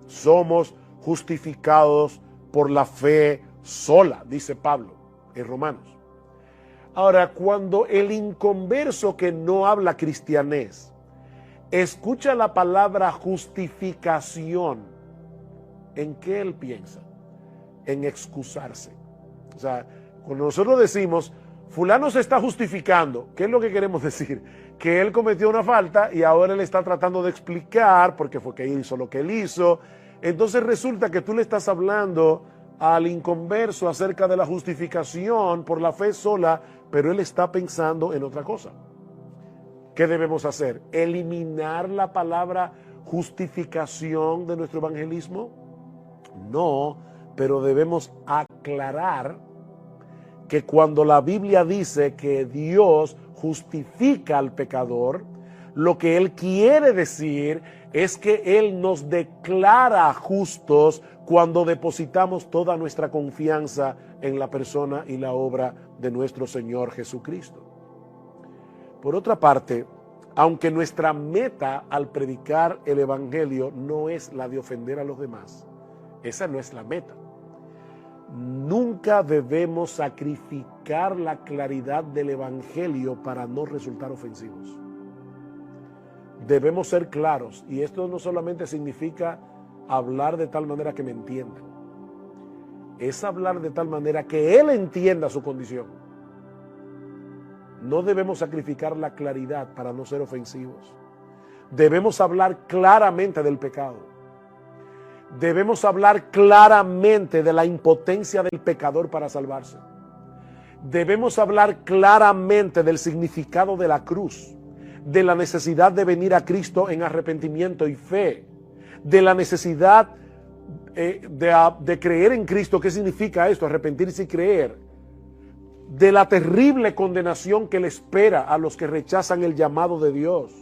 Somos justificados por la fe sola, dice Pablo en Romanos. Ahora, cuando el inconverso que no habla cristianés escucha la palabra justificación, ¿en qué él piensa? En excusarse. O sea, cuando nosotros decimos, fulano se está justificando, ¿qué es lo que queremos decir? Que él cometió una falta y ahora él está tratando de explicar por qué fue que hizo lo que él hizo. Entonces resulta que tú le estás hablando al inconverso acerca de la justificación por la fe sola, pero él está pensando en otra cosa. ¿Qué debemos hacer? ¿Eliminar la palabra justificación de nuestro evangelismo? No, pero debemos aclarar que cuando la Biblia dice que Dios justifica al pecador, lo que Él quiere decir es que Él nos declara justos cuando depositamos toda nuestra confianza en la persona y la obra de nuestro Señor Jesucristo. Por otra parte, aunque nuestra meta al predicar el Evangelio no es la de ofender a los demás, esa no es la meta. Nunca debemos sacrificar la claridad del Evangelio para no resultar ofensivos. Debemos ser claros, y esto no solamente significa hablar de tal manera que me entiendan, es hablar de tal manera que él entienda su condición. No debemos sacrificar la claridad para no ser ofensivos. Debemos hablar claramente del pecado. Debemos hablar claramente de la impotencia del pecador para salvarse. Debemos hablar claramente del significado de la cruz, de la necesidad de venir a Cristo en arrepentimiento y fe, de la necesidad de creer en Cristo. ¿Qué significa esto? Arrepentirse y creer. De la terrible condenación que le espera a los que rechazan el llamado de Dios.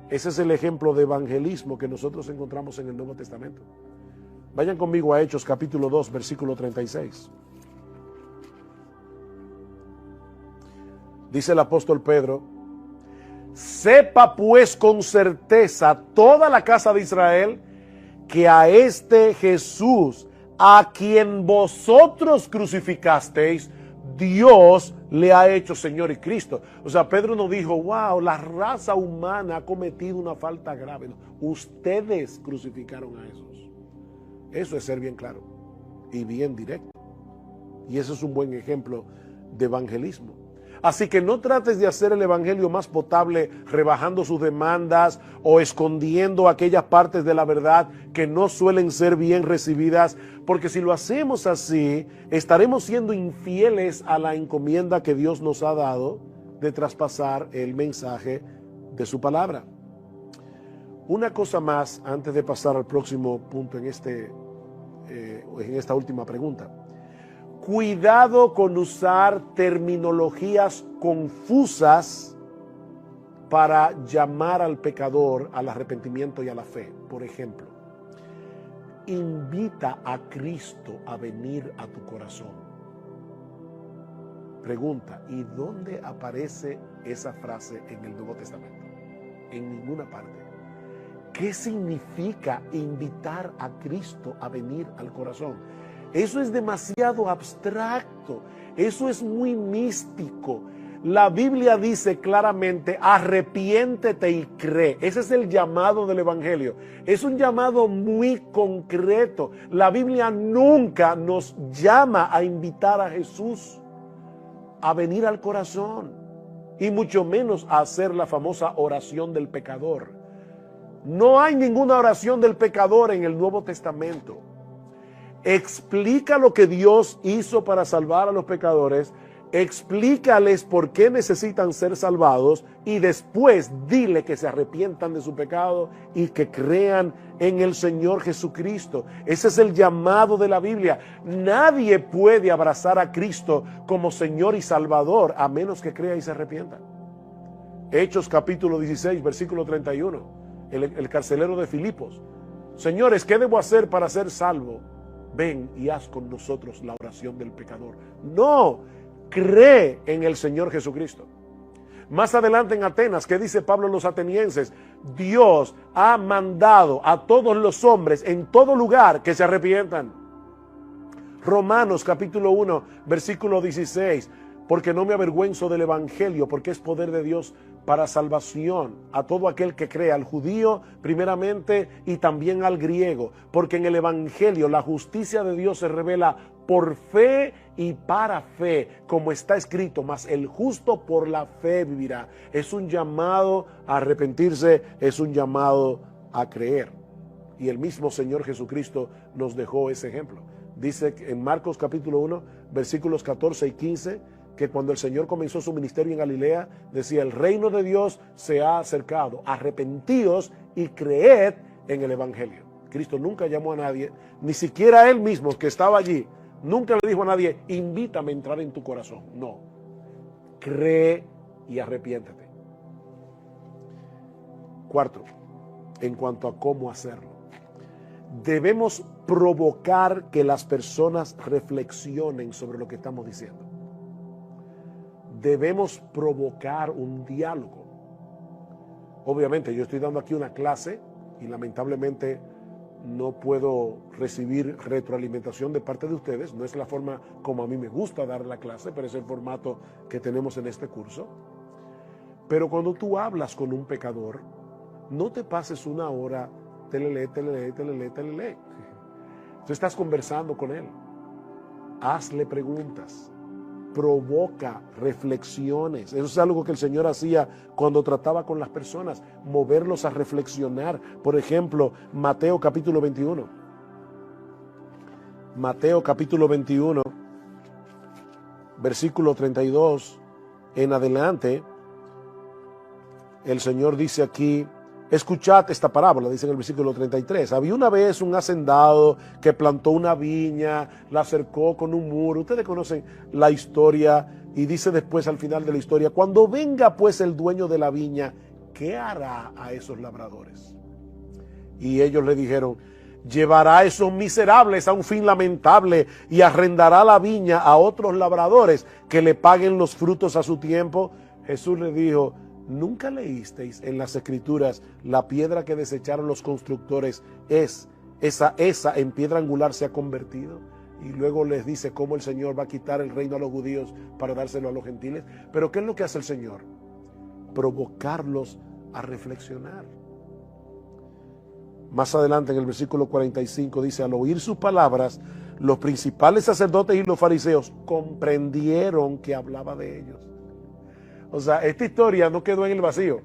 Ese es el ejemplo de evangelismo que nosotros encontramos en el Nuevo Testamento. Vayan conmigo a Hechos capítulo 2, versículo 36. Dice el apóstol Pedro: sepa pues con certeza toda la casa de Israel que a este Jesús, a quien vosotros crucificasteis, Dios le ha hecho Señor y Cristo. O sea, Pedro no dijo, wow, la raza humana ha cometido una falta grave. No, ustedes crucificaron a Jesús. Eso es ser bien claro y bien directo. Y eso es un buen ejemplo de evangelismo. Así que no trates de hacer el evangelio más potable rebajando sus demandas o escondiendo aquellas partes de la verdad que no suelen ser bien recibidas, porque si lo hacemos así, estaremos siendo infieles a la encomienda que Dios nos ha dado de traspasar el mensaje de su palabra. Una cosa más antes de pasar al próximo punto en esta última pregunta. Cuidado con usar terminologías confusas para llamar al pecador al arrepentimiento y a la fe. Por ejemplo, invita a Cristo a venir a tu corazón. Pregunta, ¿y dónde aparece esa frase en el Nuevo Testamento? En ninguna parte. ¿Qué significa invitar a Cristo a venir al corazón? Eso es demasiado abstracto, eso es muy místico. La Biblia dice claramente, arrepiéntete y cree. Ese es el llamado del Evangelio. Es un llamado muy concreto. La Biblia nunca nos llama a invitar a Jesús a venir al corazón, y mucho menos a hacer la famosa oración del pecador. No hay ninguna oración del pecador en el Nuevo Testamento. Explica lo que Dios hizo para salvar a los pecadores explícales por qué necesitan ser salvados y después dile que se arrepientan de su pecado y que crean en el Señor Jesucristo. Ese es el llamado de la Biblia. Nadie puede abrazar a Cristo como Señor y Salvador a menos que crea y se arrepienta. Hechos capítulo 16, versículo 31, el carcelero de Filipos. Señores, ¿qué debo hacer para ser salvo? Ven y haz con nosotros la oración del pecador. No, cree en el Señor Jesucristo. Más adelante en Atenas, ¿qué dice Pablo a los atenienses? Dios ha mandado a todos los hombres en todo lugar que se arrepientan. Romanos capítulo 1, versículo 16. Porque no me avergüenzo del evangelio, porque es poder de Dios para salvación a todo aquel que cree, al judío primeramente y también al griego. Porque en el evangelio la justicia de Dios se revela por fe y para fe, como está escrito, mas el justo por la fe vivirá. Es un llamado a arrepentirse, es un llamado a creer. Y el mismo Señor Jesucristo nos dejó ese ejemplo. Dice en Marcos capítulo 1, versículos 14 y 15, que cuando el Señor comenzó su ministerio en Galilea, decía, el reino de Dios se ha acercado, arrepentíos y creed en el evangelio. Cristo nunca llamó a nadie, ni siquiera él mismo que estaba allí, nunca le dijo a nadie, invítame a entrar en tu corazón. No, cree y arrepiéntete. Cuarto, en cuanto a cómo hacerlo, debemos provocar que las personas reflexionen sobre lo que estamos diciendo. Debemos provocar un diálogo. Obviamente yo estoy dando aquí una clase y lamentablemente no puedo recibir retroalimentación de parte de ustedes. No es la forma como a mí me gusta dar la clase, pero es el formato que tenemos en este curso. Pero cuando tú hablas con un pecador, no te pases una hora, telele. Tú estás conversando con él. Hazle preguntas. Provoca reflexiones. Eso es algo que el Señor hacía cuando trataba con las personas, moverlos a reflexionar. Por ejemplo, Mateo capítulo 21. Mateo capítulo 21, versículo 32 en adelante, el Señor dice aquí, escuchad esta parábola, dice en el versículo 33. Había una vez un hacendado que plantó una viña, la cercó con un muro. Ustedes conocen la historia y dice después al final de la historia, cuando venga pues el dueño de la viña, ¿qué hará a esos labradores? Y ellos le dijeron, llevará a esos miserables a un fin lamentable y arrendará la viña a otros labradores que le paguen los frutos a su tiempo. Jesús le dijo, ¿nunca leísteis en las Escrituras la piedra que desecharon los constructores esa en piedra angular se ha convertido? Y luego les dice cómo el Señor va a quitar el reino a los judíos para dárselo a los gentiles. Pero ¿qué es lo que hace el Señor? Provocarlos a reflexionar. Más adelante en el versículo 45 dice, al oír sus palabras, los principales sacerdotes y los fariseos comprendieron que hablaba de ellos. O sea, esta historia no quedó en el vacío.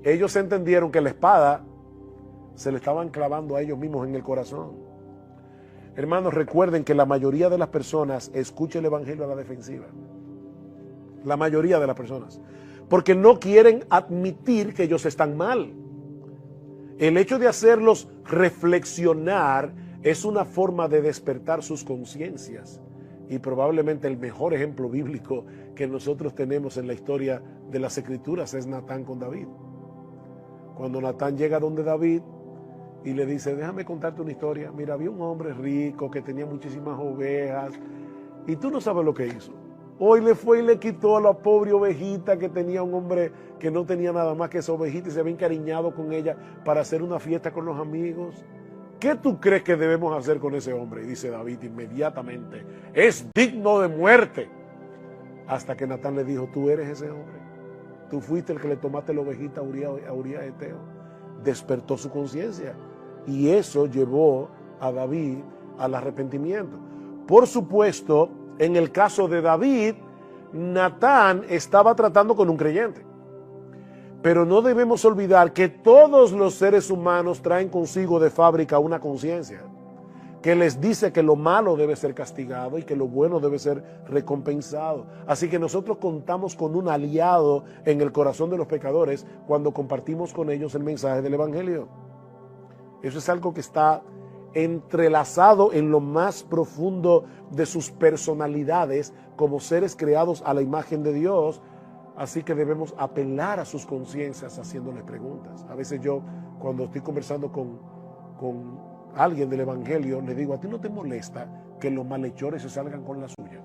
Ellos entendieron que la espada se le estaban clavando a ellos mismos en el corazón. Hermanos, recuerden que la mayoría de las personas escucha el evangelio a la defensiva. La mayoría de las personas. Porque no quieren admitir que ellos están mal. El hecho de hacerlos reflexionar es una forma de despertar sus conciencias. Y probablemente el mejor ejemplo bíblico que nosotros tenemos en la historia de las Escrituras es Natán con David. Cuando Natán llega donde David y le dice, déjame contarte una historia. Mira, había un hombre rico que tenía muchísimas ovejas y tú no sabes lo que hizo. Hoy le fue y le quitó a la pobre ovejita que tenía un hombre que no tenía nada más que esa ovejita y se había encariñado con ella para hacer una fiesta con los amigos. ¿Qué tú crees que debemos hacer con ese hombre? Y dice David inmediatamente, es digno de muerte. Hasta que Natán le dijo, tú eres ese hombre. Tú fuiste el que le tomaste la ovejita a Urías Eteo. Despertó su conciencia. Y eso llevó a David al arrepentimiento. Por supuesto, en el caso de David, Natán estaba tratando con un creyente. Pero no debemos olvidar que todos los seres humanos traen consigo de fábrica una conciencia. que les dice que lo malo debe ser castigado y que lo bueno debe ser recompensado. Así que nosotros contamos con un aliado en el corazón de los pecadores cuando compartimos con ellos el mensaje del Evangelio. Eso es algo que está entrelazado en lo más profundo de sus personalidades como seres creados a la imagen de Dios. Así que debemos apelar a sus conciencias haciéndoles preguntas. A veces yo, cuando estoy conversando con alguien del Evangelio, le digo: ¿a ti no te molesta que los malhechores se salgan con la suya?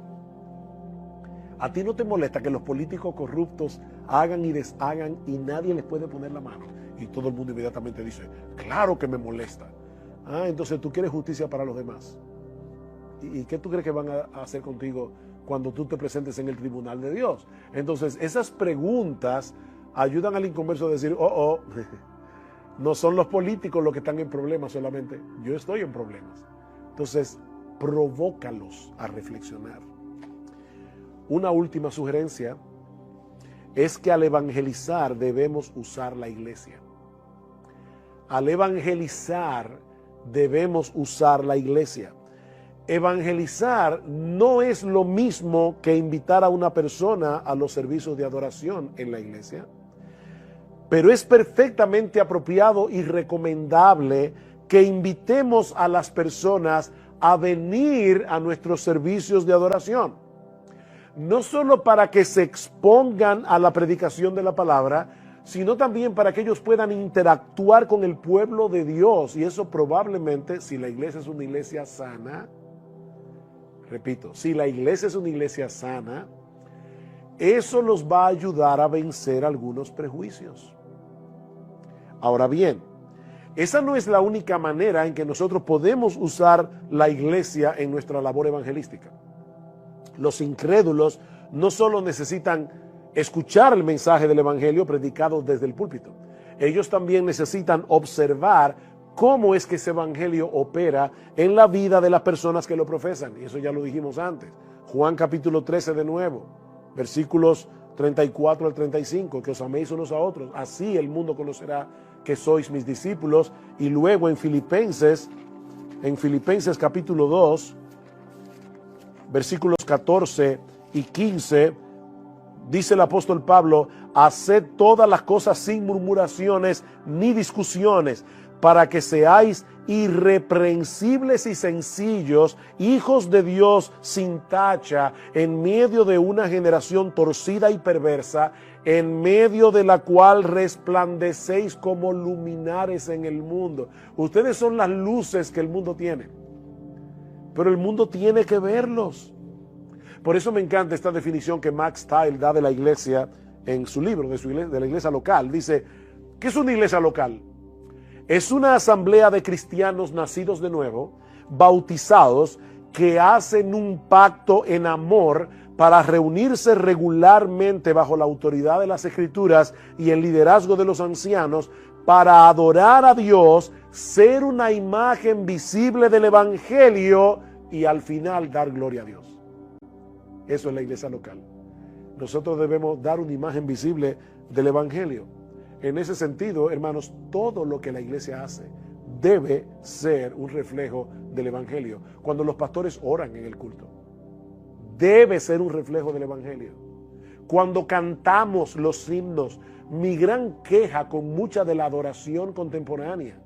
¿A ti no te molesta que los políticos corruptos hagan y deshagan y nadie les puede poner la mano? Y todo el mundo inmediatamente dice: claro que me molesta. Entonces tú quieres justicia para los demás. ¿Y qué tú crees que van a hacer contigo cuando tú te presentes en el tribunal de Dios? Entonces esas preguntas ayudan al inconverso a decir: no son los políticos los que están en problemas solamente, yo estoy en problemas. Entonces provócalos a reflexionar. Una última sugerencia es que al evangelizar debemos usar la iglesia. Al evangelizar debemos usar la iglesia. Evangelizar no es lo mismo que invitar a una persona a los servicios de adoración en la iglesia, pero es perfectamente apropiado y recomendable que invitemos a las personas a venir a nuestros servicios de adoración. No solo para que se expongan a la predicación de la palabra, sino también para que ellos puedan interactuar con el pueblo de Dios. Y eso probablemente, si la iglesia es una iglesia sana, repito, si la iglesia es una iglesia sana, eso los va a ayudar a vencer algunos prejuicios. Ahora bien, esa no es la única manera en que nosotros podemos usar la iglesia en nuestra labor evangelística. Los incrédulos no solo necesitan escuchar el mensaje del evangelio predicado desde el púlpito, ellos también necesitan observar cómo es que ese evangelio opera en la vida de las personas que lo profesan. Y eso ya lo dijimos antes. Juan capítulo 13 de nuevo, versículos 34 al 35, que os améis unos a otros, así el mundo conocerá que sois mis discípulos. Y luego en Filipenses capítulo 2, versículos 14 y 15, dice el apóstol Pablo: haced todas las cosas sin murmuraciones ni discusiones, para que seáis irreprensibles y sencillos, hijos de Dios sin tacha, en medio de una generación torcida y perversa, en medio de la cual resplandecéis como luminares en el mundo. Ustedes son las luces que el mundo tiene, pero el mundo tiene que verlos. Por eso me encanta esta definición que Max Stiles da de la iglesia en su libro, de la iglesia local. Dice: ¿qué es una iglesia local? Es una asamblea de cristianos nacidos de nuevo, bautizados, que hacen un pacto en amor para reunirse regularmente bajo la autoridad de las Escrituras y el liderazgo de los ancianos para adorar a Dios, ser una imagen visible del Evangelio y al final dar gloria a Dios. Eso es la iglesia local. Nosotros debemos dar una imagen visible del Evangelio. En ese sentido, hermanos, todo lo que la iglesia hace debe ser un reflejo del Evangelio. Cuando los pastores oran en el culto, debe ser un reflejo del Evangelio. Cuando cantamos los himnos, mi gran queja con mucha de la adoración contemporánea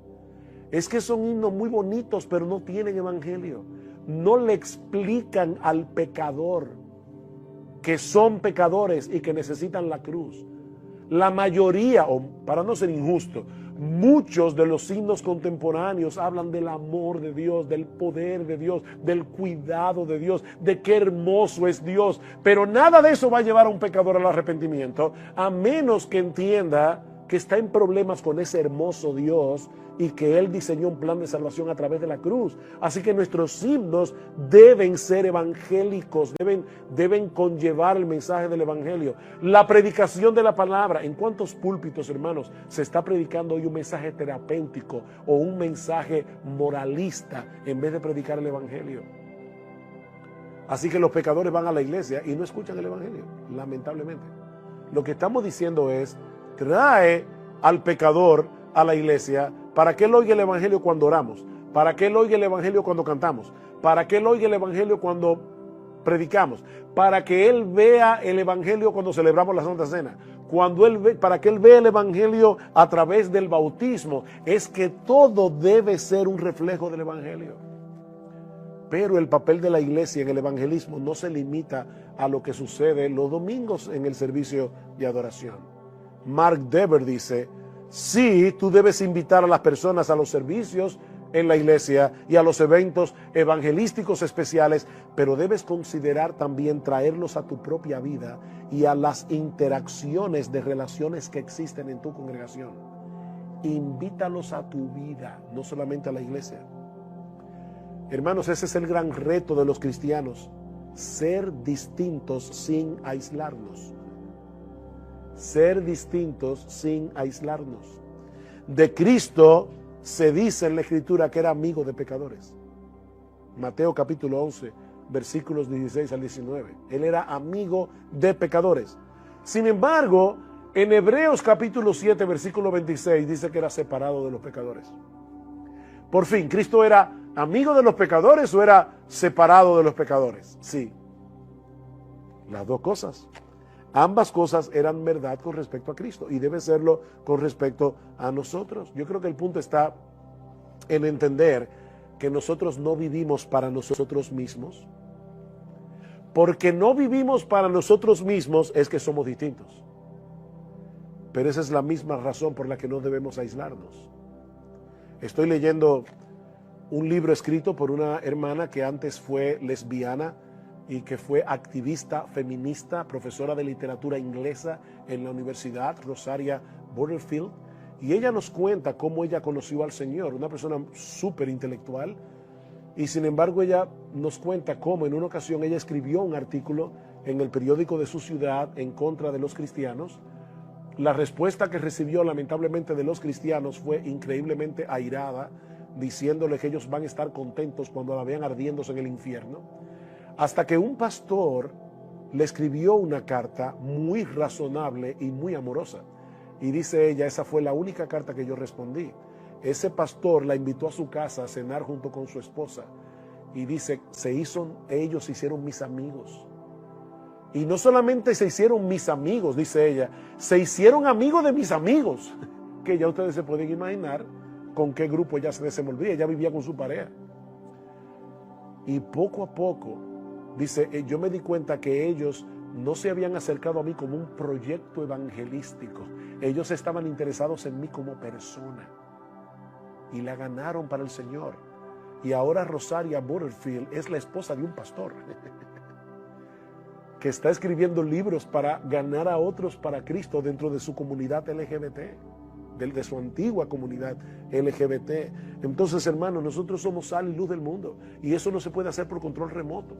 es que son himnos muy bonitos, pero no tienen Evangelio. No le explican al pecador que son pecadores y que necesitan la cruz. La mayoría, o para no ser injusto, muchos de los himnos contemporáneos hablan del amor de Dios, del poder de Dios, del cuidado de Dios, de qué hermoso es Dios. Pero nada de eso va a llevar a un pecador al arrepentimiento, a menos que entienda que está en problemas con ese hermoso Dios y que Él diseñó un plan de salvación a través de la cruz. Así que nuestros himnos deben ser evangélicos, deben conllevar el mensaje del evangelio. La predicación de la palabra. ¿En cuántos púlpitos, hermanos, se está predicando hoy un mensaje terapéutico o un mensaje moralista en vez de predicar el evangelio? Así que los pecadores van a la iglesia y no escuchan el evangelio, lamentablemente. Lo que estamos diciendo es: trae al pecador a la iglesia para que él oiga el evangelio cuando oramos, para que Él oiga el Evangelio cuando cantamos, para que Él oiga el Evangelio cuando predicamos, para que Él vea el Evangelio cuando celebramos la Santa Cena, para que Él vea el Evangelio a través del bautismo. Es que todo debe ser un reflejo del Evangelio. Pero el papel de la iglesia en el evangelismo no se limita a lo que sucede los domingos en el servicio de adoración. Mark Dever dice: sí, tú debes invitar a las personas a los servicios en la iglesia y a los eventos evangelísticos especiales, pero debes considerar también traerlos a tu propia vida y a las interacciones de relaciones que existen en tu congregación. Invítalos a tu vida, no solamente a la iglesia. Hermanos, ese es el gran reto de los cristianos: ser distintos sin aislarnos. Ser distintos sin aislarnos. De Cristo se dice en la Escritura que era amigo de pecadores. Mateo capítulo 11, versículos 16 al 19. Él era amigo de pecadores. Sin embargo, en Hebreos capítulo 7, versículo 26, dice que era separado de los pecadores. Por fin, ¿Cristo era amigo de los pecadores o era separado de los pecadores? Sí, las dos cosas. Ambas cosas eran verdad con respecto a Cristo y debe serlo con respecto a nosotros. Yo creo que el punto está en entender que nosotros no vivimos para nosotros mismos. Porque no vivimos para nosotros mismos es que somos distintos. Pero esa es la misma razón por la que no debemos aislarnos. Estoy leyendo un libro escrito por una hermana que antes fue lesbiana y que fue activista feminista, profesora de literatura inglesa en la Universidad Rosaria Butterfield, y ella nos cuenta cómo ella conoció al Señor, una persona súper intelectual, y sin embargo ella nos cuenta cómo en una ocasión ella escribió un artículo en el periódico de su ciudad en contra de los cristianos. La respuesta que recibió lamentablemente de los cristianos fue increíblemente airada, diciéndole que ellos van a estar contentos cuando la vean ardiéndose en el infierno, hasta que un pastor le escribió una carta muy razonable y muy amorosa. Y dice ella: esa fue la única carta que yo respondí. Ese pastor la invitó a su casa a cenar junto con su esposa, y dice, ellos se hicieron mis amigos. Y no solamente se hicieron mis amigos, dice ella, se hicieron amigos de mis amigos, que ya ustedes se pueden imaginar con qué grupo ella se desenvolvía. Ella vivía con su pareja. Y poco a poco, dice, yo me di cuenta que ellos no se habían acercado a mí como un proyecto evangelístico. Ellos estaban interesados en mí como persona. Y la ganaron para el Señor. Y ahora Rosaria Butterfield es la esposa de un pastor que está escribiendo libros para ganar a otros para Cristo dentro de su comunidad LGBT, de su antigua comunidad LGBT. Entonces, hermanos, nosotros somos sal y luz del mundo, y eso no se puede hacer por control remoto.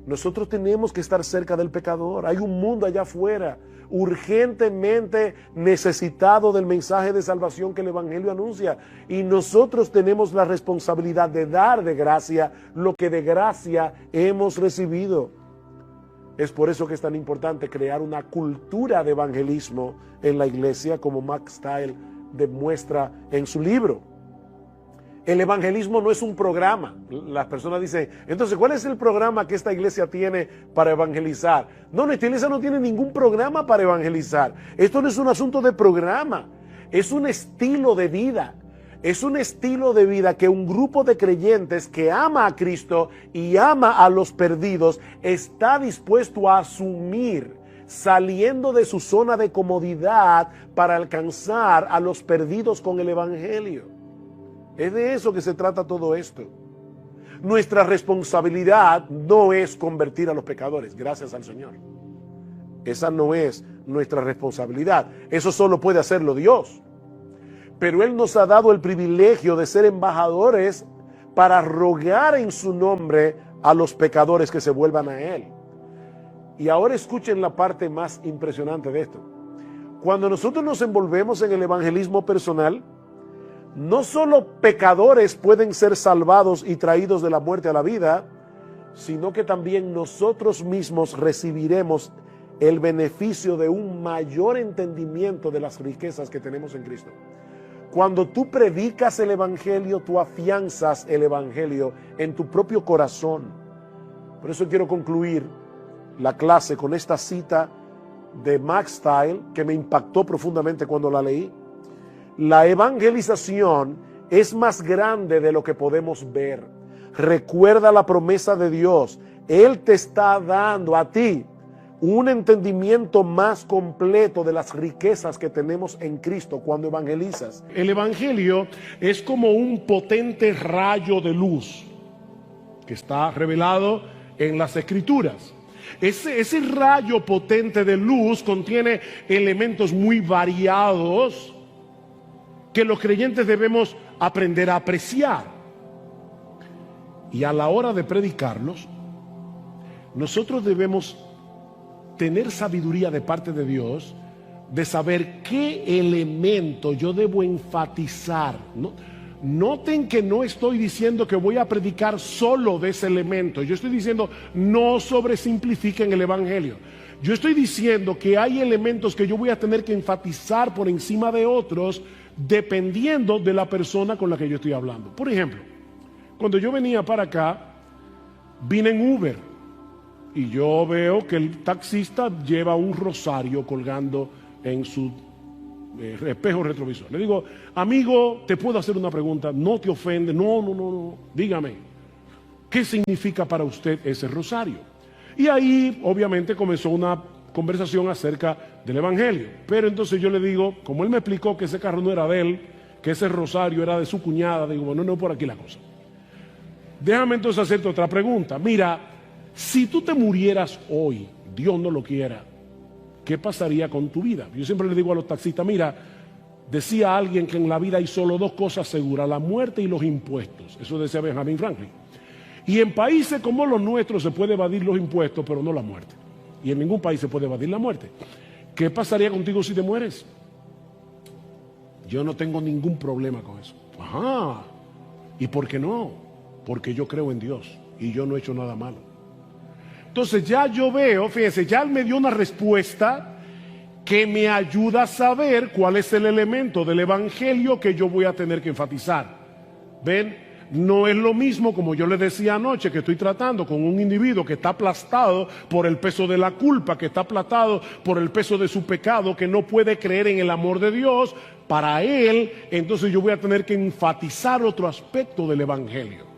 Nosotros tenemos que estar cerca del pecador. Hay un mundo allá afuera urgentemente necesitado del mensaje de salvación que el Evangelio anuncia, y nosotros tenemos la responsabilidad de dar de gracia lo que de gracia hemos recibido. Es por eso que es tan importante crear una cultura de evangelismo en la iglesia, como Max Stiles demuestra en su libro. El evangelismo no es un programa. Las personas dicen, entonces, ¿cuál es el programa que esta iglesia tiene para evangelizar? No, esta iglesia no tiene ningún programa para evangelizar. Esto no es un asunto de programa, es un estilo de vida. Es un estilo de vida que un grupo de creyentes que ama a Cristo y ama a los perdidos está dispuesto a asumir, saliendo de su zona de comodidad para alcanzar a los perdidos con el Evangelio. Es de eso que se trata todo esto. Nuestra responsabilidad no es convertir a los pecadores, gracias al Señor. Esa no es nuestra responsabilidad. Eso solo puede hacerlo Dios. Pero Él nos ha dado el privilegio de ser embajadores para rogar en su nombre a los pecadores que se vuelvan a Él. Y ahora escuchen la parte más impresionante de esto. Cuando nosotros nos envolvemos en el evangelismo personal, no solo pecadores pueden ser salvados y traídos de la muerte a la vida, sino que también nosotros mismos recibiremos el beneficio de un mayor entendimiento de las riquezas que tenemos en Cristo. Cuando tú predicas el Evangelio, tú afianzas el Evangelio en tu propio corazón. Por eso quiero concluir la clase con esta cita de Max Style que me impactó profundamente cuando la leí. La evangelización es más grande de lo que podemos ver. Recuerda la promesa de Dios. Él te está dando a ti un entendimiento más completo de las riquezas que tenemos en Cristo cuando evangelizas. El evangelio es como un potente rayo de luz que está revelado en las Escrituras. Ese rayo potente de luz contiene elementos muy variados que los creyentes debemos aprender a apreciar. Y a la hora de predicarlos, nosotros debemos tener sabiduría de parte de Dios, de saber qué elemento yo debo enfatizar. Noten que no estoy diciendo que voy a predicar solo de ese elemento. Yo estoy diciendo no sobresimplifiquen el evangelio. Yo estoy diciendo que hay elementos que yo voy a tener que enfatizar por encima de otros dependiendo de la persona con la que yo estoy hablando. Por ejemplo, cuando yo venía para acá, vine en Uber y yo veo que el taxista lleva un rosario colgando en su espejo retrovisor. Le digo, amigo, ¿te puedo hacer una pregunta? ¿No te ofende? No. Dígame, ¿qué significa para usted ese rosario? Y ahí, obviamente, comenzó una conversación acerca del evangelio. Pero entonces yo le digo, como él me explicó que ese carro no era de él, que ese rosario era de su cuñada, digo, bueno, no por aquí la cosa. Déjame entonces hacerte otra pregunta. Mira, si tú te murieras hoy, Dios no lo quiera, ¿qué pasaría con tu vida? Yo siempre le digo a los taxistas, mira, decía alguien que en la vida hay solo dos cosas seguras, la muerte y los impuestos. Eso decía Benjamin Franklin. Y en países como los nuestros se puede evadir los impuestos, pero no la muerte. Y en ningún país se puede evadir la muerte. ¿Qué pasaría contigo si te mueres? Yo no tengo ningún problema con eso. Ajá. ¿Y por qué no? Porque yo creo en Dios y yo no he hecho nada malo. Entonces ya yo veo, fíjense, ya él me dio una respuesta que me ayuda a saber cuál es el elemento del evangelio que yo voy a tener que enfatizar. ¿Ven? No es lo mismo, como yo les decía anoche, que estoy tratando con un individuo que está aplastado por el peso de la culpa, que está aplastado por el peso de su pecado, que no puede creer en el amor de Dios. Para él, entonces yo voy a tener que enfatizar otro aspecto del evangelio.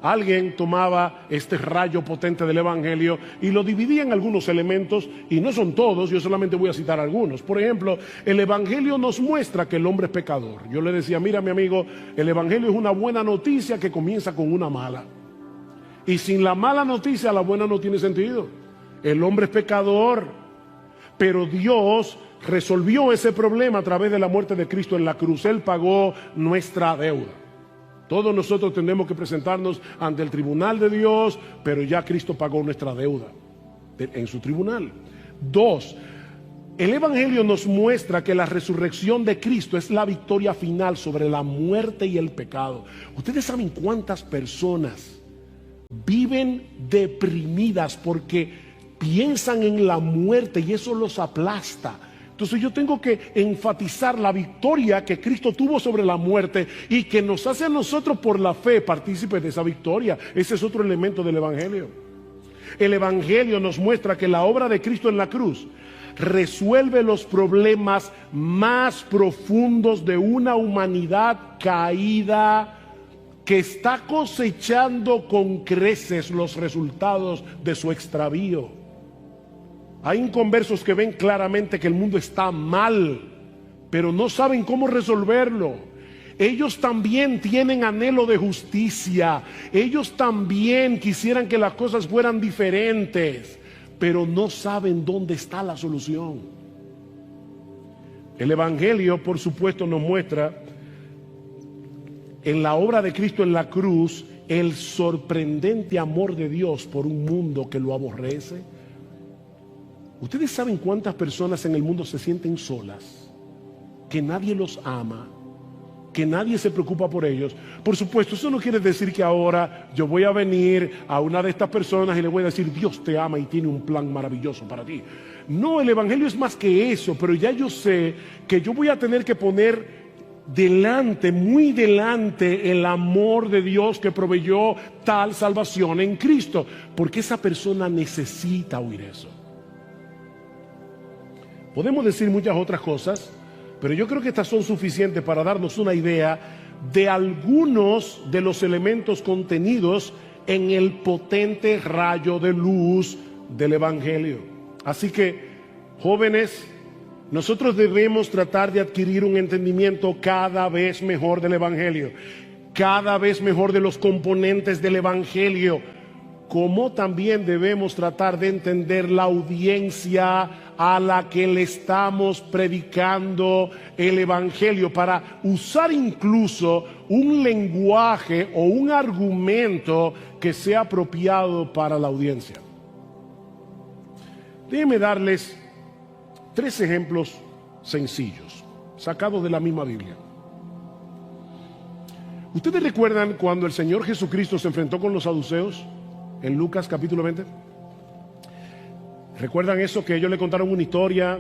Alguien tomaba este rayo potente del evangelio y lo dividía en algunos elementos, y no son todos, yo solamente voy a citar algunos. Por ejemplo, el evangelio nos muestra que el hombre es pecador. Yo le decía, mira mi amigo, el evangelio es una buena noticia que comienza con una mala. Y sin la mala noticia, la buena no tiene sentido. El hombre es pecador, pero Dios resolvió ese problema a través de la muerte de Cristo en la cruz. Él pagó nuestra deuda. Todos nosotros tenemos que presentarnos ante el tribunal de Dios, pero ya Cristo pagó nuestra deuda en su tribunal. 2, el evangelio nos muestra que la resurrección de Cristo es la victoria final sobre la muerte y el pecado. Ustedes saben cuántas personas viven deprimidas porque piensan en la muerte y eso los aplasta. Entonces yo tengo que enfatizar la victoria que Cristo tuvo sobre la muerte y que nos hace a nosotros por la fe partícipes de esa victoria. Ese es otro elemento del evangelio. El evangelio nos muestra que la obra de Cristo en la cruz resuelve los problemas más profundos de una humanidad caída que está cosechando con creces los resultados de su extravío. Hay inconversos que ven claramente que el mundo está mal, pero no saben cómo resolverlo. Ellos también tienen anhelo de justicia. Ellos también quisieran que las cosas fueran diferentes, pero no saben dónde está la solución. El evangelio, por supuesto, nos muestra en la obra de Cristo en la cruz el sorprendente amor de Dios por un mundo que lo aborrece. Ustedes saben cuántas personas en el mundo se sienten solas, que nadie los ama, que nadie se preocupa por ellos. Por supuesto, eso no quiere decir que ahora yo voy a venir a una de estas personas y le voy a decir, Dios te ama y tiene un plan maravilloso para ti. No, el evangelio es más que eso, pero ya yo sé que yo voy a tener que poner delante, muy delante, el amor de Dios que proveyó tal salvación en Cristo, porque esa persona necesita oír eso. Podemos decir muchas otras cosas, pero yo creo que estas son suficientes para darnos una idea de algunos de los elementos contenidos en el potente rayo de luz del Evangelio. Así que, jóvenes, nosotros debemos tratar de adquirir un entendimiento cada vez mejor del Evangelio, cada vez mejor de los componentes del Evangelio, como también debemos tratar de entender la audiencia a la que le estamos predicando el Evangelio, para usar incluso un lenguaje o un argumento que sea apropiado para la audiencia. Déjenme darles 3 ejemplos sencillos, sacados de la misma Biblia. ¿Ustedes recuerdan cuando el Señor Jesucristo se enfrentó con los saduceos en Lucas capítulo 20? ¿Recuerdan eso? Que ellos le contaron una historia,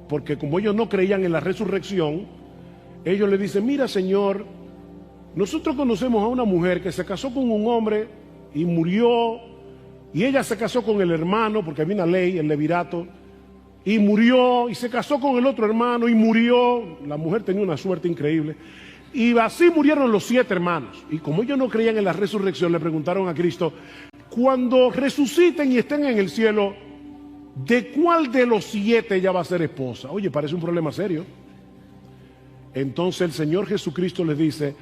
porque como ellos no creían en la resurrección, ellos le dicen: mira, Señor, nosotros conocemos a una mujer que se casó con un hombre y murió, y ella se casó con el hermano, porque había una ley, el levirato, y murió, y se casó con el otro hermano y murió. La mujer tenía una suerte increíble, y así murieron los 7 hermanos. Y como ellos no creían en la resurrección, le preguntaron a Cristo: cuando resuciten y estén en el cielo, ¿de cuál de los 7 ella va a ser esposa? Oye, parece un problema serio. Entonces el Señor Jesucristo les dice: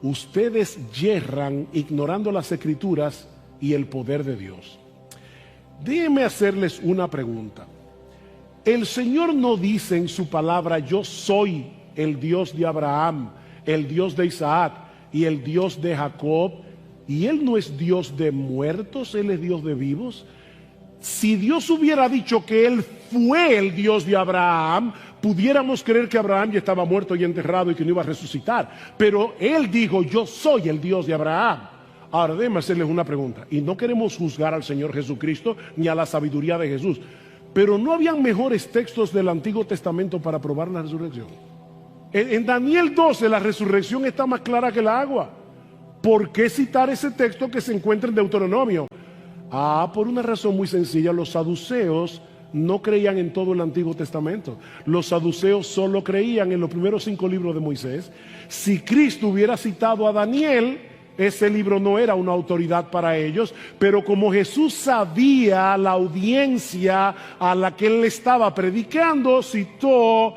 ustedes yerran ignorando las Escrituras y el poder de Dios. Déjenme hacerles una pregunta. El Señor no dice en su palabra: yo soy el Dios de Abraham, el Dios de Isaac y el Dios de Jacob. Y Él no es Dios de muertos, Él es Dios de vivos. Si Dios hubiera dicho que Él fue el Dios de Abraham, pudiéramos creer que Abraham ya estaba muerto y enterrado y que no iba a resucitar. Pero Él dijo: yo soy el Dios de Abraham. Ahora, déjenme hacerles una pregunta. Y no queremos juzgar al Señor Jesucristo ni a la sabiduría de Jesús, pero ¿no habían mejores textos del Antiguo Testamento para probar la resurrección? En Daniel 12 la resurrección está más clara que el agua. ¿Por qué citar ese texto que se encuentra en Deuteronomio? Por una razón muy sencilla. Los saduceos no creían en todo el Antiguo Testamento. Los saduceos solo creían en los primeros 5 libros de Moisés. Si Cristo hubiera citado a Daniel, ese libro no era una autoridad para ellos, pero como Jesús sabía la audiencia a la que Él estaba predicando, citó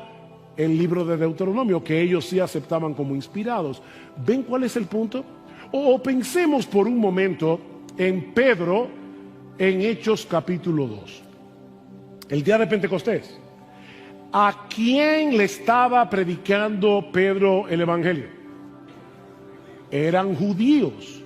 el libro de Deuteronomio, que ellos sí aceptaban como inspirados. ¿Ven cuál es el punto? O pensemos por un momento en Pedro en Hechos capítulo 2, el día de Pentecostés. ¿A quién le estaba predicando Pedro el Evangelio? Eran judíos,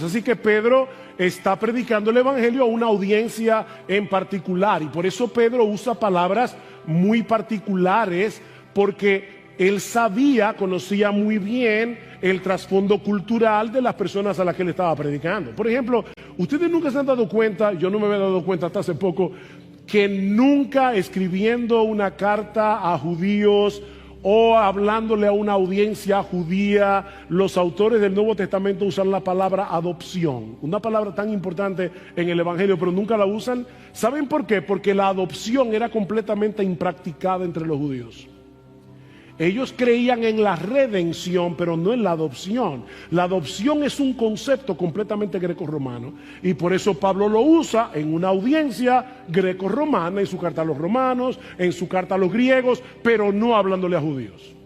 así que Pedro está predicando el Evangelio a una audiencia en particular, y por eso Pedro usa palabras muy particulares, porque él conocía muy bien el trasfondo cultural de las personas a las que él estaba predicando. Por ejemplo, ustedes nunca se han dado cuenta, yo no me había dado cuenta hasta hace poco, que nunca escribiendo una carta a judíos o hablándole a una audiencia judía, los autores del Nuevo Testamento usan la palabra adopción, una palabra tan importante en el Evangelio, pero nunca la usan. ¿Saben por qué? Porque la adopción era completamente impracticada entre los judíos. Ellos creían en la redención, pero no en la adopción. La adopción es un concepto completamente greco-romano, y por eso Pablo lo usa en una audiencia greco-romana, en su carta a los romanos, en su carta a los griegos, pero no hablándole a judíos.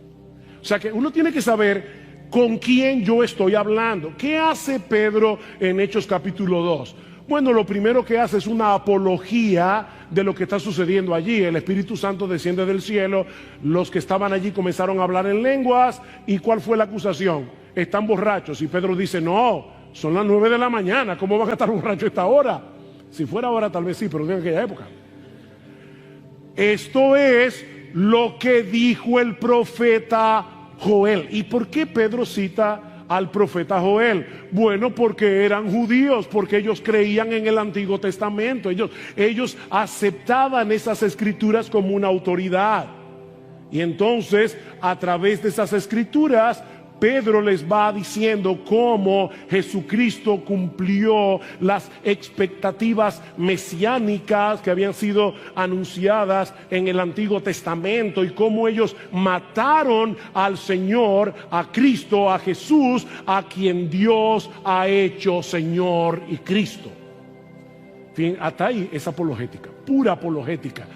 O sea que uno tiene que saber con quién yo estoy hablando. ¿Qué hace Pedro en Hechos capítulo 2? Bueno, lo primero que hace es una apología de lo que está sucediendo allí. El Espíritu Santo desciende del cielo, los que estaban allí comenzaron a hablar en lenguas. ¿Y cuál fue la acusación? Están borrachos. Y Pedro dice: no, son las 9 de la mañana, ¿cómo van a estar borrachos a esta hora? Si fuera ahora tal vez sí, pero no en aquella época. Esto es lo que dijo el profeta Joel. ¿Y por qué Pedro cita al profeta Joel? Bueno, porque eran judíos, porque ellos creían en el Antiguo Testamento, ellos aceptaban esas escrituras como una autoridad. Y entonces, a través de esas escrituras, Pedro les va diciendo cómo Jesucristo cumplió las expectativas mesiánicas que habían sido anunciadas en el Antiguo Testamento y cómo ellos mataron al Señor, a Cristo, a Jesús, a quien Dios ha hecho Señor y Cristo. Fin, hasta ahí es apologética, pura apologética.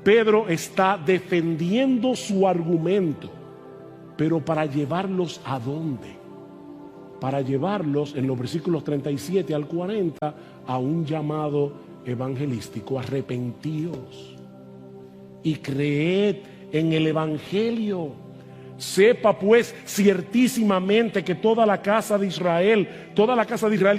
Pedro está defendiendo su argumento. Pero para llevarlos ¿a dónde? Para llevarlos en los versículos 37 al 40 a un llamado evangelístico: arrepentíos y creed en el evangelio. Sepa pues ciertísimamente que toda la casa de Israel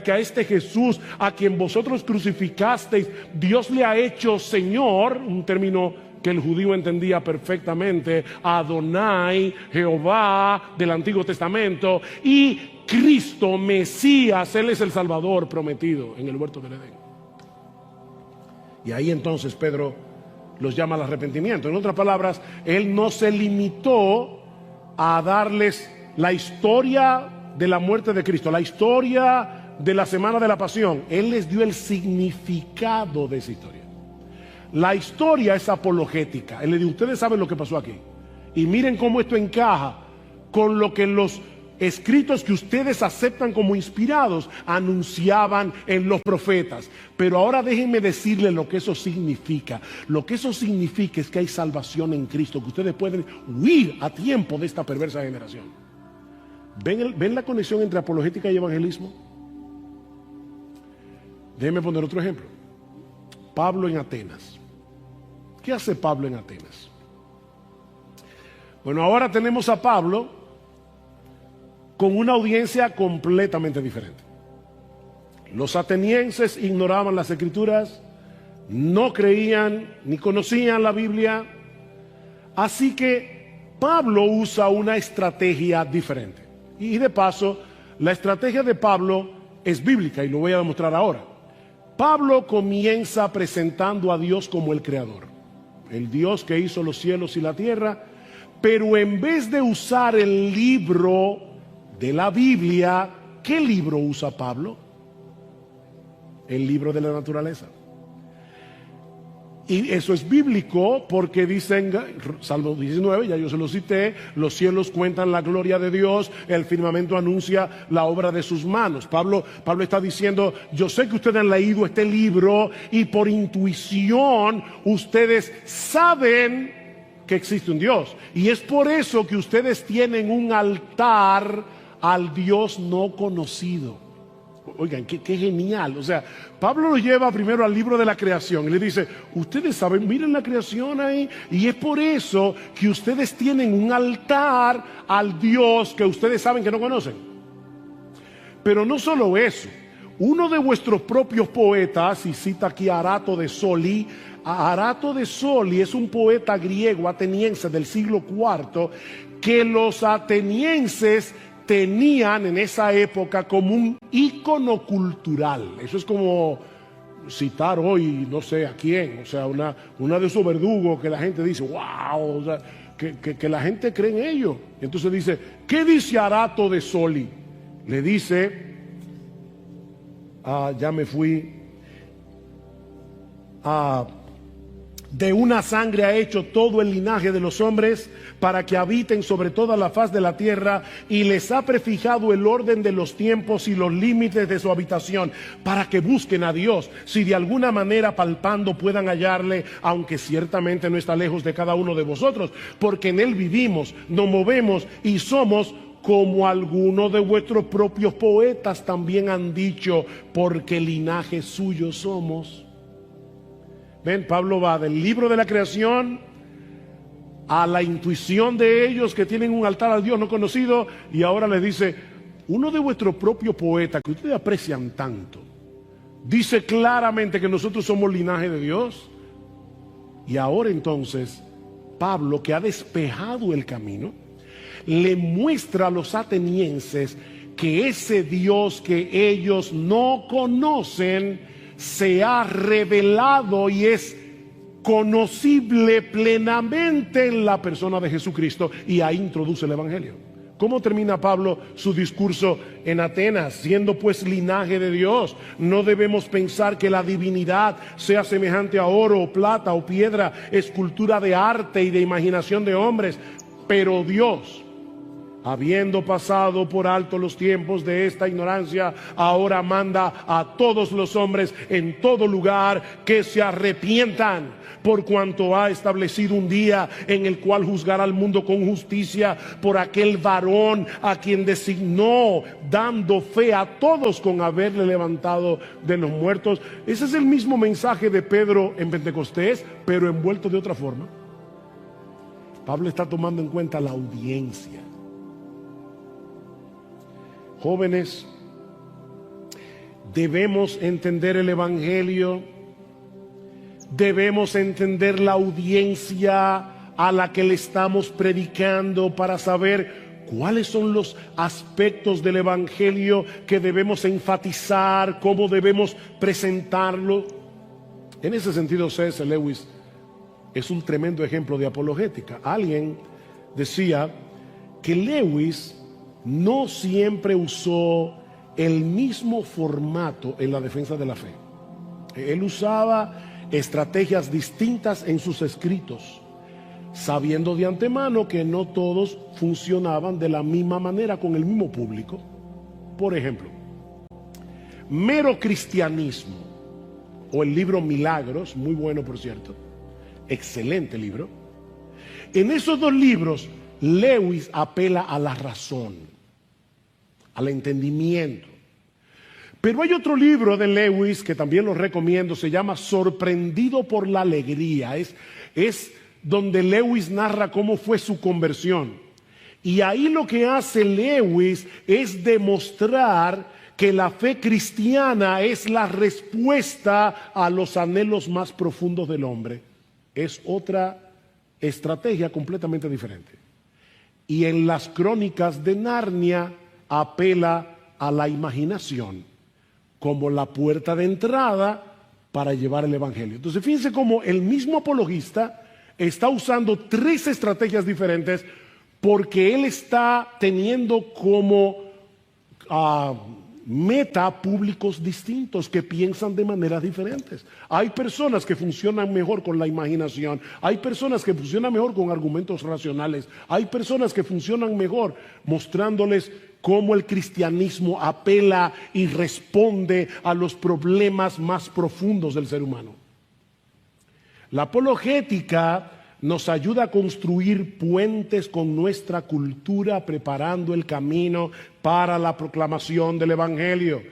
que a este Jesús, a quien vosotros crucificasteis, Dios le ha hecho Señor, un término que el judío entendía perfectamente, Adonai, Jehová del Antiguo Testamento, y Cristo, Mesías, Él es el Salvador prometido en el huerto del Edén. Y ahí entonces Pedro los llama al arrepentimiento. En otras palabras, Él no se limitó a darles la historia de la muerte de Cristo, la historia de la semana de la pasión. Él les dio el significado de esa historia. La historia es apologética. Él le dijo: ustedes saben lo que pasó aquí, y miren cómo esto encaja con lo que los escritos que ustedes aceptan como inspirados anunciaban en los profetas. Pero ahora déjenme decirles lo que eso significa. Lo que eso significa es que hay salvación en Cristo, que ustedes pueden huir a tiempo de esta perversa generación. ¿Ven la conexión entre apologética y evangelismo? Déjenme poner otro ejemplo. Pablo en Atenas. ¿Qué hace Pablo en Atenas? Bueno, ahora tenemos a Pablo con una audiencia completamente diferente. Los atenienses ignoraban las escrituras, no creían ni conocían la Biblia, así que Pablo usa una estrategia diferente. Y de paso, la estrategia de Pablo es bíblica y lo voy a demostrar ahora. Pablo comienza presentando a Dios como el creador, el Dios que hizo los cielos y la tierra, pero en vez de usar el libro de la Biblia, ¿qué libro usa Pablo? El libro de la naturaleza. Y eso es bíblico porque dicen, Salmo 19, ya yo se lo cité, los cielos cuentan la gloria de Dios, el firmamento anuncia la obra de sus manos. Pablo está diciendo: yo sé que ustedes han leído este libro y por intuición ustedes saben que existe un Dios. Y es por eso que ustedes tienen un altar al Dios no conocido. Oigan, qué genial. O sea, Pablo lo lleva primero al libro de la creación y le dice: ustedes saben, miren la creación ahí, y es por eso que ustedes tienen un altar al Dios que ustedes saben que no conocen. Pero no solo eso, uno de vuestros propios poetas, y cita aquí a Arato de Soli. Arato de Soli es un poeta griego ateniense del siglo IV que los atenienses tenían en esa época como un ícono cultural. Eso es como citar hoy, no sé a quién, o sea, una de esos verdugos que la gente dice: wow, o sea, que la gente cree en ellos. Entonces dice: ¿qué dice Arato de Soli? Le dice, ya me fui, de una sangre ha hecho todo el linaje de los hombres para que habiten sobre toda la faz de la tierra, y les ha prefijado el orden de los tiempos y los límites de su habitación, para que busquen a Dios, si de alguna manera palpando puedan hallarle, aunque ciertamente no está lejos de cada uno de vosotros, porque en él vivimos, nos movemos y somos, como algunos de vuestros propios poetas también han dicho, porque linaje suyo somos. Ven, Pablo va del libro de la creación a la intuición de ellos que tienen un altar al Dios no conocido, y ahora les dice: uno de vuestros propios poetas que ustedes aprecian tanto dice claramente que nosotros somos linaje de Dios. Y ahora entonces Pablo, que ha despejado el camino, le muestra a los atenienses que ese Dios que ellos no conocen se ha revelado y es conocible plenamente en la persona de Jesucristo, y ahí introduce el Evangelio. ¿Cómo termina Pablo su discurso en Atenas? Siendo pues linaje de Dios, no debemos pensar que la divinidad sea semejante a oro o plata o piedra, escultura de arte y de imaginación de hombres, pero Dios, habiendo pasado por alto los tiempos de esta ignorancia, ahora manda a todos los hombres en todo lugar que se arrepientan, por cuanto ha establecido un día en el cual juzgará al mundo con justicia por aquel varón a quien designó, dando fe a todos con haberle levantado de los muertos. Ese es el mismo mensaje de Pedro en Pentecostés, pero envuelto de otra forma. Pablo está tomando en cuenta la audiencia. Jóvenes, debemos entender el Evangelio, debemos entender la audiencia a la que le estamos predicando para saber cuáles son los aspectos del Evangelio que debemos enfatizar, cómo debemos presentarlo. En ese sentido, C.S. Lewis es un tremendo ejemplo de apologética. Alguien decía que Lewis no siempre usó el mismo formato en la defensa de la fe. Él usaba estrategias distintas en sus escritos, sabiendo de antemano que no todos funcionaban de la misma manera con el mismo público. Por ejemplo, Mero Cristianismo, o el libro Milagros, muy bueno por cierto, excelente libro. En esos dos libros, Lewis apela a la razón, al entendimiento. Pero hay otro libro de Lewis que también lo recomiendo, se llama Sorprendido por la Alegría. Es donde Lewis narra cómo fue su conversión. Y ahí lo que hace Lewis es demostrar que la fe cristiana es la respuesta a los anhelos más profundos del hombre. Es otra estrategia completamente diferente. Y en las Crónicas de Narnia apela a la imaginación como la puerta de entrada para llevar el Evangelio. Entonces fíjense cómo el mismo apologista está usando tres estrategias diferentes porque él está teniendo como meta públicos distintos que piensan de maneras diferentes. Hay personas que funcionan mejor con la imaginación, hay personas que funcionan mejor con argumentos racionales, hay personas que funcionan mejor mostrándoles cómo el cristianismo apela y responde a los problemas más profundos del ser humano. La apologética nos ayuda a construir puentes con nuestra cultura, preparando el camino para la proclamación del Evangelio.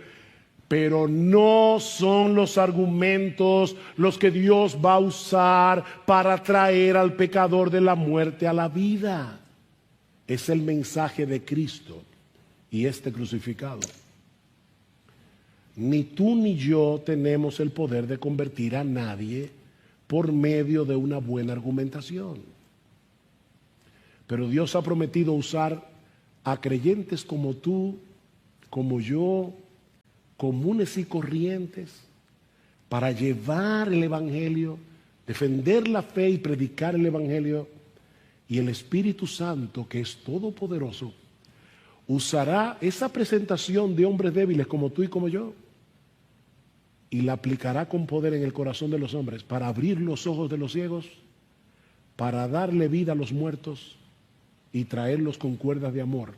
Pero no son los argumentos los que Dios va a usar para traer al pecador de la muerte a la vida. Es el mensaje de Cristo y este crucificado. Ni tú ni yo tenemos el poder de convertir a nadie por medio de una buena argumentación. Pero Dios ha prometido usar a creyentes como tú, como yo, comunes y corrientes, para llevar el Evangelio, defender la fe y predicar el Evangelio. Y el Espíritu Santo, que es todopoderoso, usará esa presentación de hombres débiles como tú y como yo y la aplicará con poder en el corazón de los hombres para abrir los ojos de los ciegos, para darle vida a los muertos y traerlos con cuerdas de amor